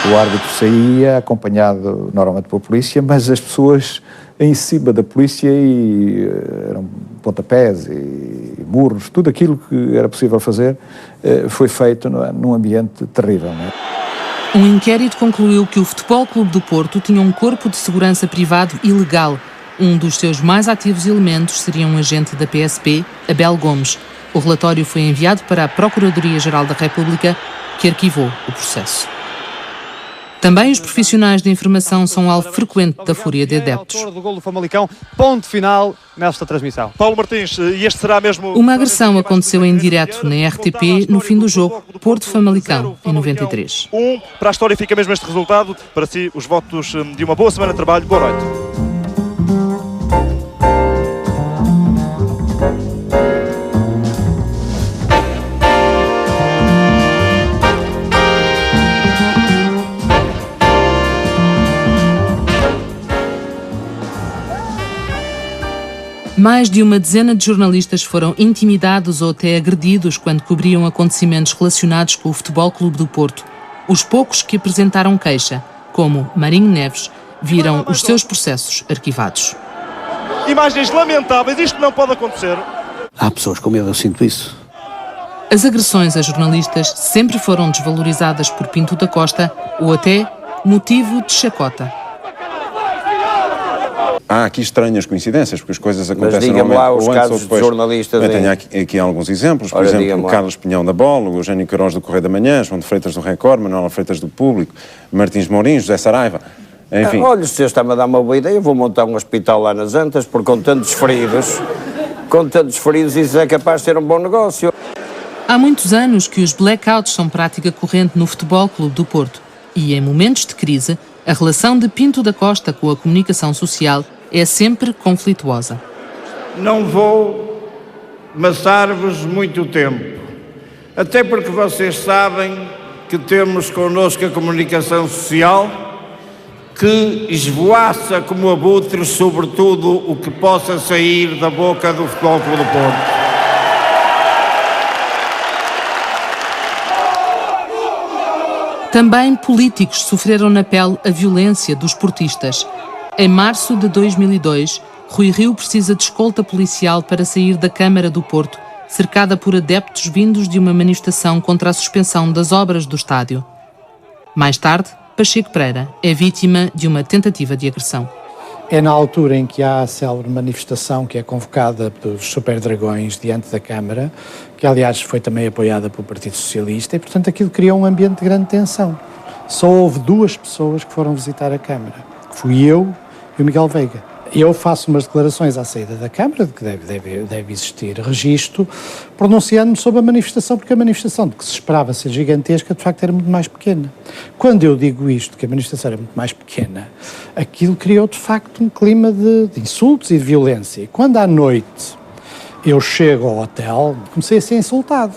O árbitro saía acompanhado normalmente pela polícia, mas as pessoas em cima da polícia eram pontapés e burros, tudo aquilo que era possível fazer foi feito num ambiente terrível. Não é? Um inquérito concluiu que o Futebol Clube do Porto tinha um corpo de segurança privado ilegal. Um dos seus mais ativos elementos seria um agente da PSP, Abel Gomes. O relatório foi enviado para a Procuradoria-Geral da República, que arquivou o processo. Também os profissionais de informação são alvo frequente da fúria de adeptos. Autor do gol do Famalicão, ponto final nesta transmissão. Paulo Martins, e este será mesmo... Uma agressão aconteceu em direto na RTP no fim do jogo Porto-Famalicão, em 93. Para a história fica mesmo este resultado. Para si, os votos de uma boa semana de trabalho. Boa noite. Mais de uma dezena de jornalistas foram intimidados ou até agredidos quando cobriam acontecimentos relacionados com o Futebol Clube do Porto. Os poucos que apresentaram queixa, como Marinho Neves, viram os seus processos arquivados. Imagens lamentáveis, isto não pode acontecer. Há pessoas com medo, eu sinto isso. As agressões a jornalistas sempre foram desvalorizadas por Pinto da Costa ou até motivo de chacota. Há aqui estranhas coincidências, porque as coisas acontecem diga-me lá os ou antes casos ou depois. de jornalistas. Eu tenho aqui alguns exemplos. Por exemplo, o Carlos Pinhão da Bola, o Eugénio Queiroz do Correio da Manhã, João de Freitas do Record, Manuela Freitas do Público, Martins Mourinho, José Saraiva. Enfim. Olha, o senhor está-me a dar uma boa ideia, eu vou montar um hospital lá nas Antas, porque com tantos feridos, isso é capaz de ser um bom negócio. Há muitos anos que os blackouts são prática corrente no Futebol Clube do Porto e, em momentos de crise, a relação de Pinto da Costa com a comunicação social é sempre conflituosa. Não vou maçar-vos muito tempo, até porque vocês sabem que temos connosco a comunicação social que esvoaça como abutre sobre tudo o que possa sair da boca do Futebol Clube do Porto. Também políticos sofreram na pele a violência dos portistas. Em março de 2002, Rui Rio precisa de escolta policial para sair da Câmara do Porto, cercada por adeptos vindos de uma manifestação contra a suspensão das obras do estádio. Mais tarde, Pacheco Pereira é vítima de uma tentativa de agressão. É na altura em que há a célebre manifestação que é convocada pelos Super Dragões diante da Câmara, que aliás foi também apoiada pelo Partido Socialista, e portanto aquilo criou um ambiente de grande tensão. Só houve 2 pessoas que foram visitar a Câmara, que fui eu e o Miguel Veiga. Eu faço umas declarações à saída da Câmara de que deve existir registro, pronunciando-me sobre a manifestação, porque a manifestação de que se esperava ser gigantesca, de facto, era muito mais pequena. Quando eu digo isto, que a manifestação era muito mais pequena, aquilo criou, de facto, um clima de insultos e de violência. E quando à noite eu chego ao hotel, comecei a ser insultado.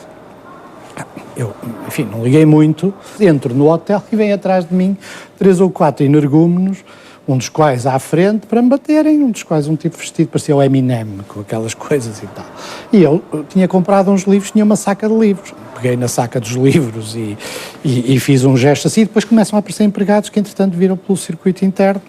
Eu, enfim, não liguei muito, entro no hotel e vem atrás de mim 3 ou 4 energúmenos, um dos quais à frente para me baterem, um dos quais um tipo vestido, parecia o Eminem, com aquelas coisas e tal. E eu tinha comprado uns livros, tinha uma saca de livros. Peguei na saca dos livros e fiz um gesto assim, e depois começam a aparecer empregados que entretanto viram pelo circuito interno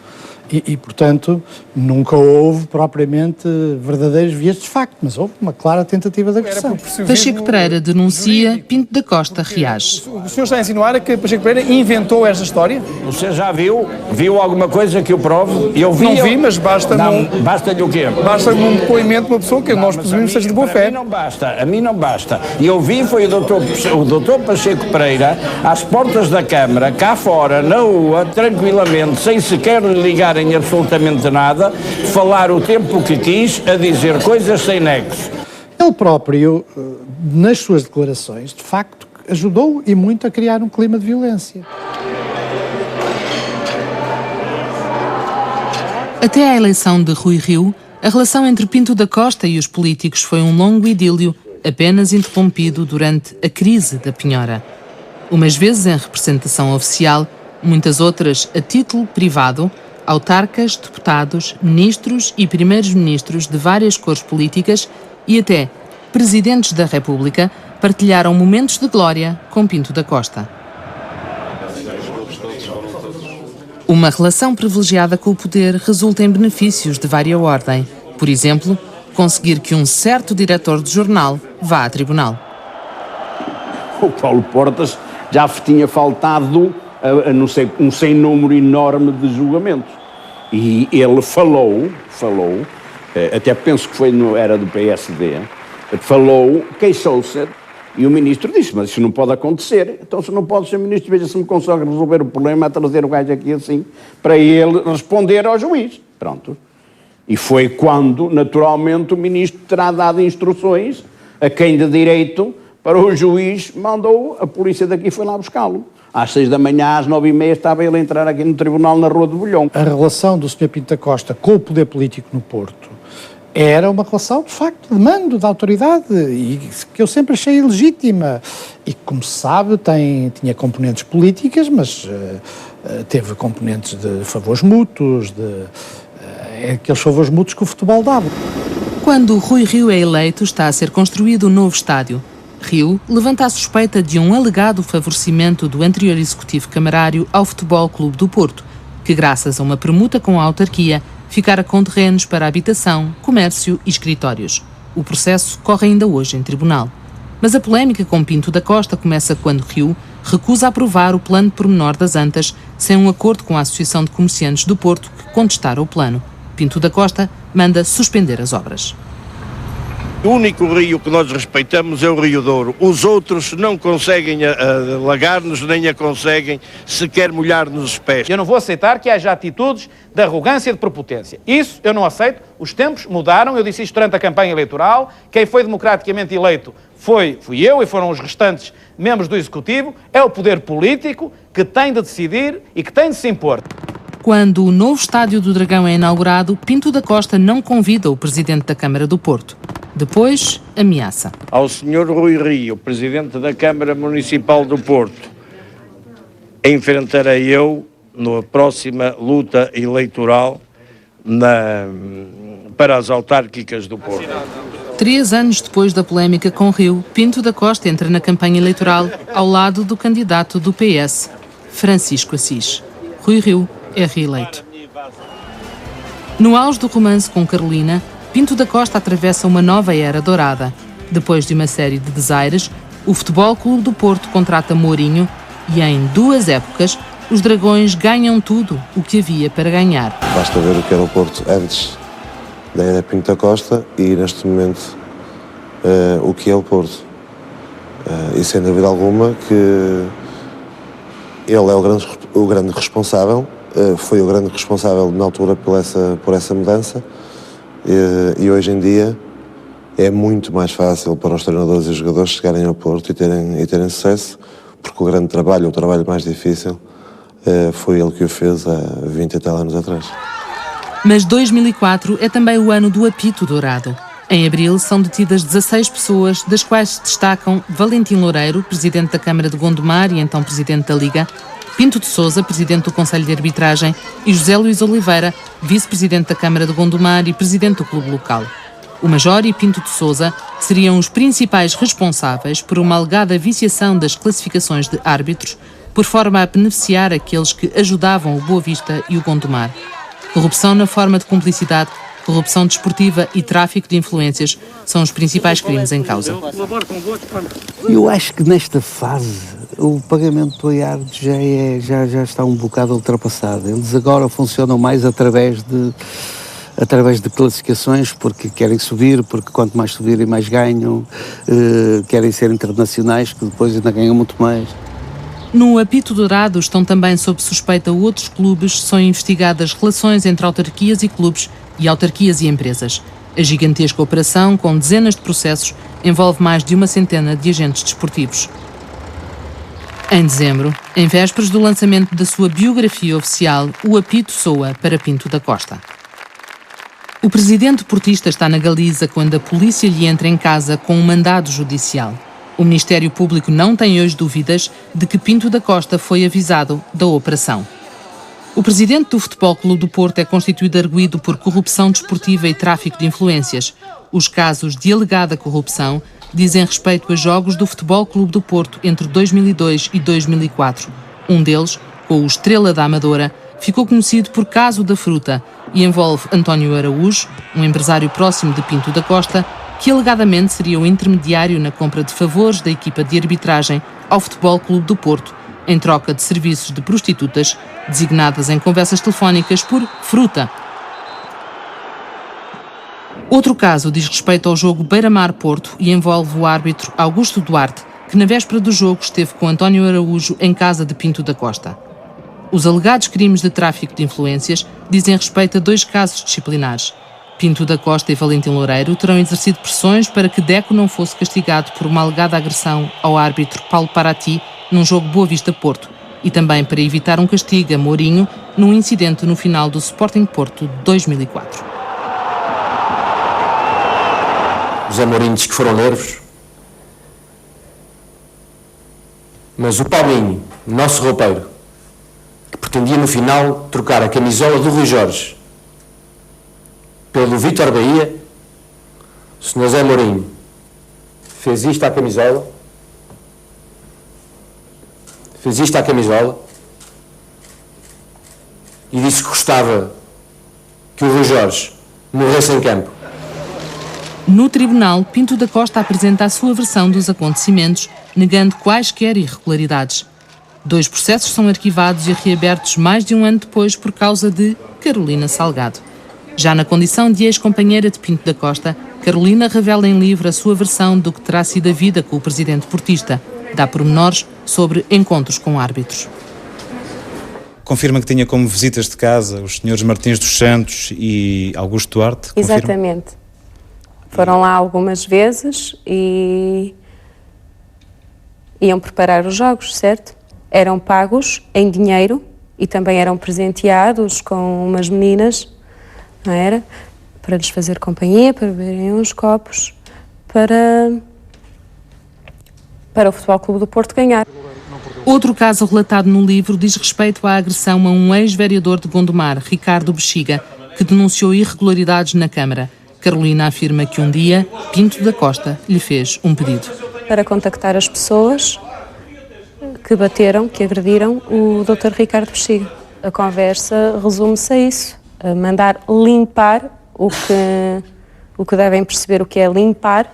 e portanto, nunca houve propriamente verdadeiros vias de facto, mas houve uma clara tentativa de agressão. Pacheco Pereira denuncia, Pinto da Costa reage. O senhor está a insinuar que Pacheco Pereira inventou esta história? Você já viu alguma coisa que eu prove? Eu vi, não vi, mas basta-me... Basta-lhe o quê? Basta-me um depoimento de uma pessoa que nós presumimos seja de boa fé. A mim não basta. Eu vi foi o doutor Pacheco Pereira às portas da Câmara, cá fora, na rua, tranquilamente, sem sequer lhe ligarem absolutamente nada, falar o tempo que quis, a dizer coisas sem nexo. Ele próprio, nas suas declarações, de facto, ajudou e muito a criar um clima de violência. Até à eleição de Rui Rio, a relação entre Pinto da Costa e os políticos foi um longo idílio, apenas interrompido durante a crise da Penhora. Umas vezes em representação oficial, muitas outras a título privado, autarcas, deputados, ministros e primeiros-ministros de várias cores políticas e até presidentes da República partilharam momentos de glória com Pinto da Costa. Uma relação privilegiada com o poder resulta em benefícios de vária ordem. Por exemplo, conseguir que um certo diretor de jornal vá a tribunal. O Paulo Portas já tinha faltado um sem número enorme de julgamentos. E ele falou, até penso que era do PSD, queixou-se, e o ministro disse, mas isso não pode acontecer, então se não pode ser ministro, veja se me consegue resolver o problema a trazer o gajo aqui assim, para ele responder ao juiz. Pronto. E foi quando, naturalmente, o ministro terá dado instruções a quem de direito para o juiz mandou, a polícia daqui foi lá buscá-lo. Às 6 da manhã, às 9h30, estava ele a entrar aqui no tribunal na Rua do Bolhão. A relação do Sr. Pinto da Costa com o poder político no Porto era uma relação, de facto, de mando, de autoridade, e que eu sempre achei ilegítima. E, como se sabe, tinha componentes políticas, mas teve componentes de favores mútuos, aqueles favores mútuos que o futebol dava. Quando Rui Rio é eleito, está a ser construído um novo estádio. Rio levanta a suspeita de um alegado favorecimento do anterior executivo camarário ao Futebol Clube do Porto, que graças a uma permuta com a autarquia, ficara com terrenos para habitação, comércio e escritórios. O processo corre ainda hoje em tribunal. Mas a polémica com Pinto da Costa começa quando Rio recusa aprovar o plano pormenor das Antas sem um acordo com a Associação de Comerciantes do Porto, que contestaram o plano. Pinto da Costa manda suspender as obras. O único rio que nós respeitamos é o Rio Douro. Os outros não conseguem alagar-nos, nem a conseguem sequer molhar-nos os pés. Eu não vou aceitar que haja atitudes de arrogância e de prepotência. Isso eu não aceito. Os tempos mudaram. Eu disse isto durante a campanha eleitoral. Quem foi democraticamente eleito fui eu e foram os restantes membros do Executivo. É o poder político que tem de decidir e que tem de se impor. Quando o novo Estádio do Dragão é inaugurado, Pinto da Costa não convida o Presidente da Câmara do Porto. Depois, ameaça. Ao Sr. Rui Rio, Presidente da Câmara Municipal do Porto, enfrentarei eu na próxima luta eleitoral para as autárquicas do Porto. 3 anos depois da polémica com Rio, Pinto da Costa entra na campanha eleitoral ao lado do candidato do PS, Francisco Assis. Rui Rio é reeleito. No auge do romance com Carolina, Pinto da Costa atravessa uma nova era dourada. Depois de uma série de desaires, o Futebol Clube do Porto contrata Mourinho e, em 2 épocas, os Dragões ganham tudo o que havia para ganhar. Basta ver o que era o Porto antes da era Pinto da Costa e, neste momento, o que é o Porto. E, sem dúvida alguma, que ele é o grande responsável, foi o grande responsável, na altura, por essa mudança. E hoje em dia é muito mais fácil para os treinadores e os jogadores chegarem ao Porto e terem sucesso, porque o grande trabalho, o trabalho mais difícil, foi ele que o fez há 20 e tal anos atrás. Mas 2004 é também o ano do apito dourado. Em abril são detidas 16 pessoas, das quais se destacam Valentim Loureiro, presidente da Câmara de Gondomar e então presidente da Liga, Pinto de Sousa, presidente do Conselho de Arbitragem, e José Luís Oliveira, vice-presidente da Câmara de Gondomar e presidente do clube local. O Major e Pinto de Sousa seriam os principais responsáveis por uma alegada viciação das classificações de árbitros, por forma a beneficiar aqueles que ajudavam o Boa Vista e o Gondomar. Corrupção na forma de cumplicidade, corrupção desportiva e tráfico de influências são os principais crimes em causa. Eu acho que nesta fase o pagamento do árbitros já está um bocado ultrapassado. Eles agora funcionam mais através de classificações, porque querem subir, porque quanto mais subirem mais ganham, querem ser internacionais, que depois ainda ganham muito mais. No apito dourado estão também sob suspeita outros clubes, são investigadas relações entre autarquias e clubes e autarquias e empresas. A gigantesca operação, com dezenas de processos, envolve mais de 100 de agentes desportivos. Em dezembro, em vésperas do lançamento da sua biografia oficial, o apito soa para Pinto da Costa. O presidente portista está na Galiza quando a polícia lhe entra em casa com um mandado judicial. O Ministério Público não tem hoje dúvidas de que Pinto da Costa foi avisado da operação. O presidente do Futebol Clube do Porto é constituído arguido por corrupção desportiva e tráfico de influências. Os casos de alegada corrupção dizem respeito a jogos do Futebol Clube do Porto entre 2002 e 2004. Um deles, com o Estrela da Amadora, ficou conhecido por Caso da Fruta e envolve António Araújo, um empresário próximo de Pinto da Costa, que alegadamente seria o intermediário na compra de favores da equipa de arbitragem ao Futebol Clube do Porto, em troca de serviços de prostitutas, designadas em conversas telefónicas por Fruta. Outro caso diz respeito ao jogo Beira-Mar-Porto e envolve o árbitro Augusto Duarte, que na véspera do jogo esteve com António Araújo em casa de Pinto da Costa. Os alegados crimes de tráfico de influências dizem respeito a 2 casos disciplinares. Pinto da Costa e Valentim Loureiro terão exercido pressões para que Deco não fosse castigado por uma alegada agressão ao árbitro Paulo Paraty num jogo Boa Vista-Porto e também para evitar um castigo a Mourinho num incidente no final do Sporting Porto de 2004. José Mourinho diz que foram nervos, mas o Paulinho, nosso roupeiro, que pretendia no final trocar a camisola do Rui Jorge pelo do Vítor Bahia, o Sr. José Mourinho fez isto à camisola, e disse que gostava que o Rui Jorge morresse em campo. No tribunal, Pinto da Costa apresenta a sua versão dos acontecimentos, negando quaisquer irregularidades. 2 processos são arquivados e reabertos mais de um ano depois por causa de Carolina Salgado. Já na condição de ex-companheira de Pinto da Costa, Carolina revela em livro a sua versão do que terá sido a vida com o presidente portista. Dá pormenores sobre encontros com árbitros. Confirma que tinha como visitas de casa os senhores Martins dos Santos e Augusto Duarte? Confirma? Exatamente. Foram lá algumas vezes e iam preparar os jogos, certo? Eram pagos em dinheiro e também eram presenteados com umas meninas, não era? Para lhes fazer companhia, para beberem uns copos, para o Futebol Clube do Porto ganhar. Outro caso relatado no livro diz respeito à agressão a um ex-vereador de Gondomar, Ricardo Bexiga, que denunciou irregularidades na Câmara. Carolina afirma que um dia Pinto da Costa lhe fez um pedido. Para contactar as pessoas que bateram, que agrediram o Dr. Ricardo Bexiga. A conversa resume-se a isso, a mandar limpar o que devem perceber o que é limpar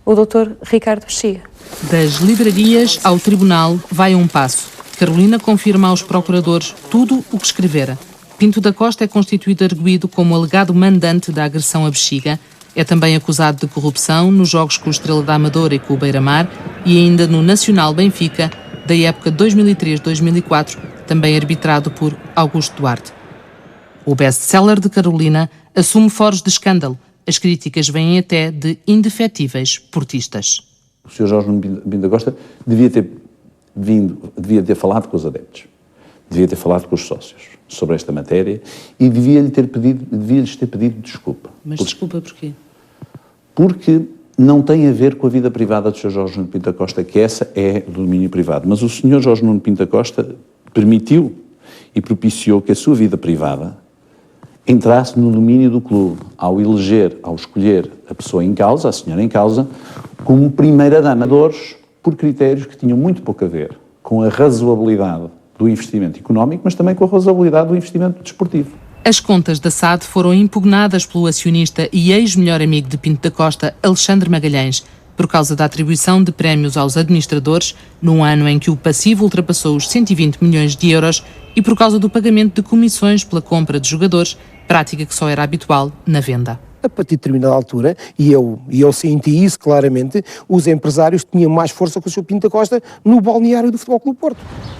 o Dr. Ricardo Bexiga. Das livrarias ao tribunal vai um passo. Carolina confirma aos procuradores tudo o que escrevera. Pinto da Costa é constituído arguido como alegado mandante da agressão a Bexiga. É também acusado de corrupção nos jogos com o Estrela da Amadora e com o Beira-Mar e ainda no Nacional Benfica, da época 2003-2004, também arbitrado por Augusto Duarte. O best-seller de Carolina assume foros de escândalo. As críticas vêm até de indefetíveis portistas. O Sr. Jorge Pinto da Costa devia ter falado com os adeptos, devia ter falado com os sócios sobre esta matéria e devia-lhes ter pedido desculpa. Mas desculpa porquê? Porque não tem a ver com a vida privada do Sr. Jorge Nuno Pinto da Costa, que essa é do domínio privado. Mas o Sr. Jorge Nuno Pinto da Costa permitiu e propiciou que a sua vida privada entrasse no domínio do clube, ao escolher a pessoa em causa, a senhora em causa, como primeira-dama, por critérios que tinham muito pouco a ver com a razoabilidade do investimento económico, mas também com a razoabilidade do investimento desportivo. As contas da SAD foram impugnadas pelo acionista e ex-melhor amigo de Pinto da Costa, Alexandre Magalhães, por causa da atribuição de prémios aos administradores, num ano em que o passivo ultrapassou os 120 milhões de euros e por causa do pagamento de comissões pela compra de jogadores, prática que só era habitual na venda. A partir de determinada altura, e eu senti isso claramente, os empresários tinham mais força que o Sr. Pinto da Costa no balneário do Futebol Clube Porto.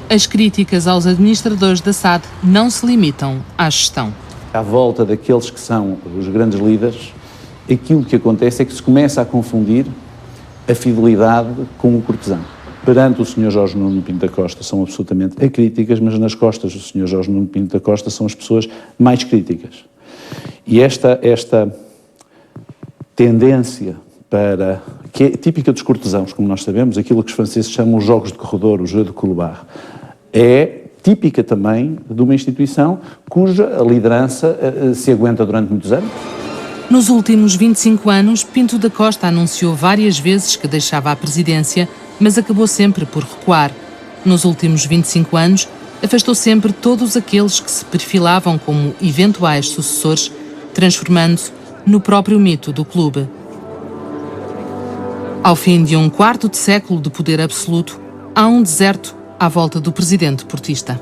As críticas aos administradores da SAD não se limitam à gestão. À volta daqueles que são os grandes líderes, aquilo que acontece é que se começa a confundir a fidelidade com o cortesão. Perante o Sr. Jorge Nuno Pinto da Costa são absolutamente acríticas, mas nas costas do Sr. Jorge Nuno Pinto da Costa são as pessoas mais críticas. E esta tendência que é típica dos cortesãos, como nós sabemos, aquilo que os franceses chamam os jogos de corredor, o jeu de couloir, é típica também de uma instituição cuja liderança se aguenta durante muitos anos. Nos últimos 25 anos, Pinto da Costa anunciou várias vezes que deixava a presidência, mas acabou sempre por recuar. Nos últimos 25 anos, afastou sempre todos aqueles que se perfilavam como eventuais sucessores, transformando-se no próprio mito do clube. Ao fim de um quarto de século de poder absoluto, há um deserto à volta do presidente portista.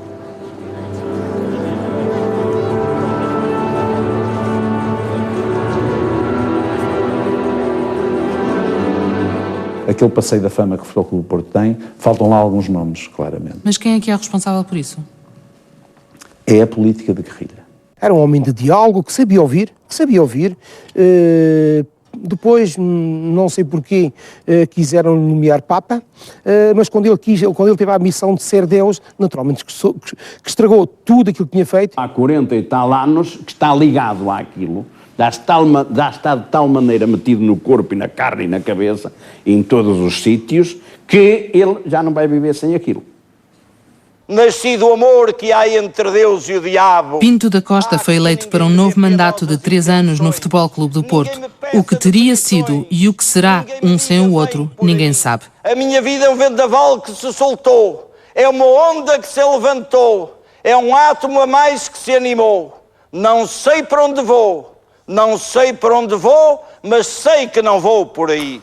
Aquele passeio da fama que o Futebol Clube do Porto tem, faltam lá alguns nomes, claramente. Mas quem é que é responsável por isso? É a política de guerrilha. Era um homem de diálogo, que sabia ouvir. Depois, não sei porquê, quiseram nomear Papa, mas quando ele teve a missão de ser Deus, naturalmente que estragou tudo aquilo que tinha feito. Há 40 e tal anos que está ligado àquilo, já está de tal maneira metido no corpo e na carne e na cabeça, em todos os sítios, que ele já não vai viver sem aquilo. Nascido o amor que há entre Deus e o diabo. Pinto da Costa foi eleito para um novo mandato de 3 anos no Futebol Clube do Porto. O que teria sido e o que será um sem o outro, ninguém sabe. A minha vida é um vendaval que se soltou, é uma onda que se levantou, é um átomo a mais que se animou. Não sei para onde vou, não sei para onde vou, mas sei que não vou por aí.